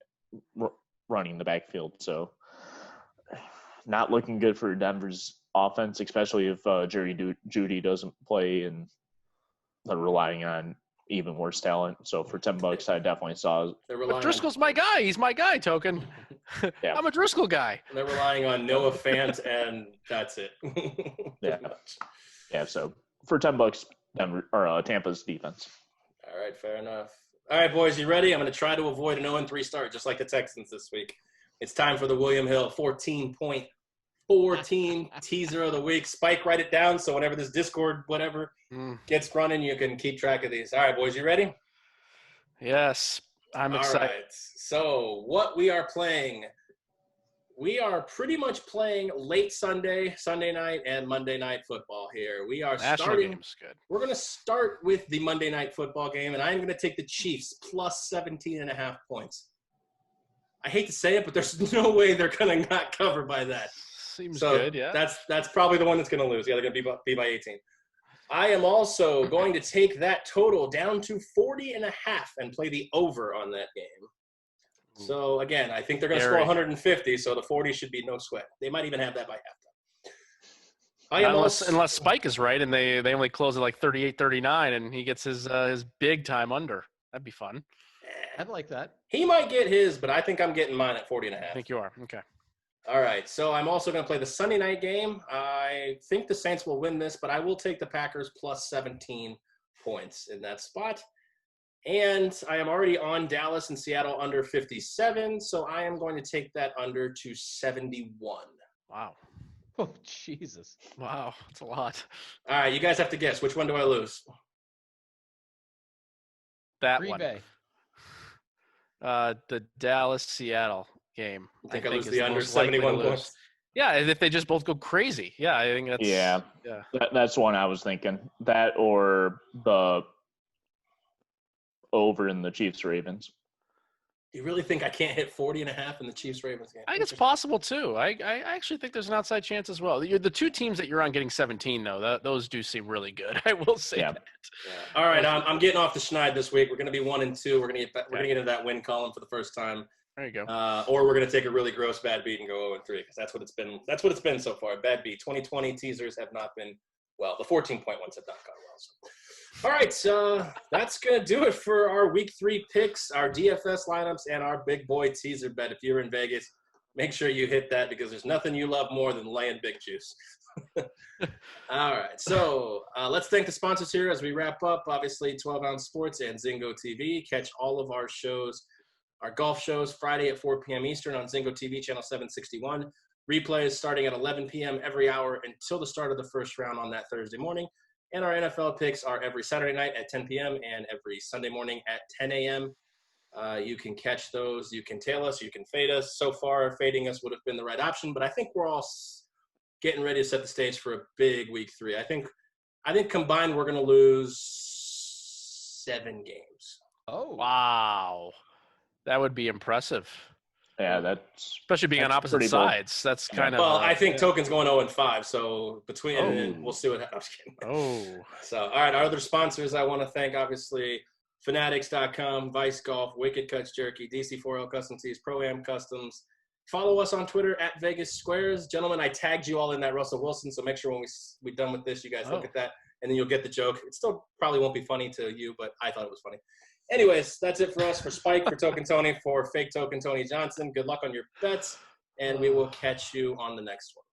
running the backfield. So, not looking good for Denver's offense, especially if Jerry Jeudy doesn't play and they're relying on even worse talent. So for $10, I definitely saw. But Driscoll's my guy. He's my guy, Token. Yeah. I'm a Driscoll guy. They're relying on Noah Fant, and that's it. Yeah. Yeah. So for $10, Denver or Tampa's defense. All right, fair enough. All right, boys, you ready? I'm going to try to avoid an 0-3 start, just like the Texans this week. It's time for the William Hill 14.14 teaser of the week. Spike, write it down so whenever this Discord, whatever, gets running, you can keep track of these. All right, boys, you ready? Yes, I'm excited. All right, so what we are playing, we are pretty much playing late Sunday night, and Monday night football here. We are National game's good. We're going to start with the Monday night football game, and I'm going to take the Chiefs plus 17.5 points. I hate to say it, but there's no way they're going to not cover by that. Seems good, yeah. That's probably the one that's going to lose. Yeah, they're going to be by 18. I am also going to take that total down to 40.5 and play the over on that game. So, again, I think they're going to score 150, so the 40 should be no sweat. They might even have that by halftime. Unless Spike is right and they only close at like 38-39 and he gets his big time under. That'd be fun. I'd like that. He might get his, but I think I'm getting mine at 40.5. I think you are. Okay. All right, so I'm also going to play the Sunday night game. I think the Saints will win this, but I will take the Packers plus 17 points in that spot. And I am already on Dallas and Seattle under 57, so I am going to take that under to 71. Wow. Oh, Jesus. Wow, that's a lot. All right, you guys have to guess. Which one do I lose? That Green one. Bay. The Dallas-Seattle game. I think I is lose the under most likely to 71 lose. points. Yeah, if they just both go crazy. Yeah, I think that's – Yeah. Yeah. That's one I was thinking. That or the over in the Chiefs-Ravens. You really think I can't hit 40.5 in the Chiefs-Ravens game? I think it's possible too. I actually think there's an outside chance as well. The two teams that you're on getting 17 though, those do seem really good. I will say that. Yeah. All right, I'm getting off the schneid this week. We're going to be 1 and 2. We're going to get into that win column for the first time. There you go. Or we're going to take a really gross bad beat and go 0 and 3 because that's what it's been. That's what it's been so far. Bad beat. 2020 teasers have not been well. The 14-point ones have not gone well. So. All right, that's going to do it for our Week 3 picks, our DFS lineups, and our big boy teaser bet. If you're in Vegas, make sure you hit that because there's nothing you love more than laying big juice. All right, so let's thank the sponsors here as we wrap up. Obviously, 12-Ounce Sports and Zingo TV. Catch all of our shows, our golf shows, Friday at 4 p.m. Eastern on Zingo TV, channel 761. Replays starting at 11 p.m. every hour until the start of the first round on that Thursday morning. And our NFL picks are every Saturday night at 10 p.m. and every Sunday morning at 10 a.m. You can catch those. You can tail us. You can fade us. So far, fading us would have been the right option, but I think we're all getting ready to set the stage for a big week 3. I think combined we're going to lose 7 games. Oh, Wow. That would be impressive. Yeah, that's Especially being on that's opposite pretty bold. sides. That's kind of. Well, I think Token's going 0-5, so between and we'll see what happens. Oh. So, all right, our other sponsors I want to thank, obviously, Fanatics.com, Vice Golf, Wicked Cuts Jerky, DC4L Custom Tees, Pro-Am Customs. Follow us on Twitter at Vegas Squares. Gentlemen, I tagged you all in that Russell Wilson, so make sure when we're done with this, you guys look at that, and then you'll get the joke. It still probably won't be funny to you, but I thought it was funny. Anyways, that's it for us. For Spike, for Token Tony, for Fake Token Tony Johnson, good luck on your bets, and we will catch you on the next one.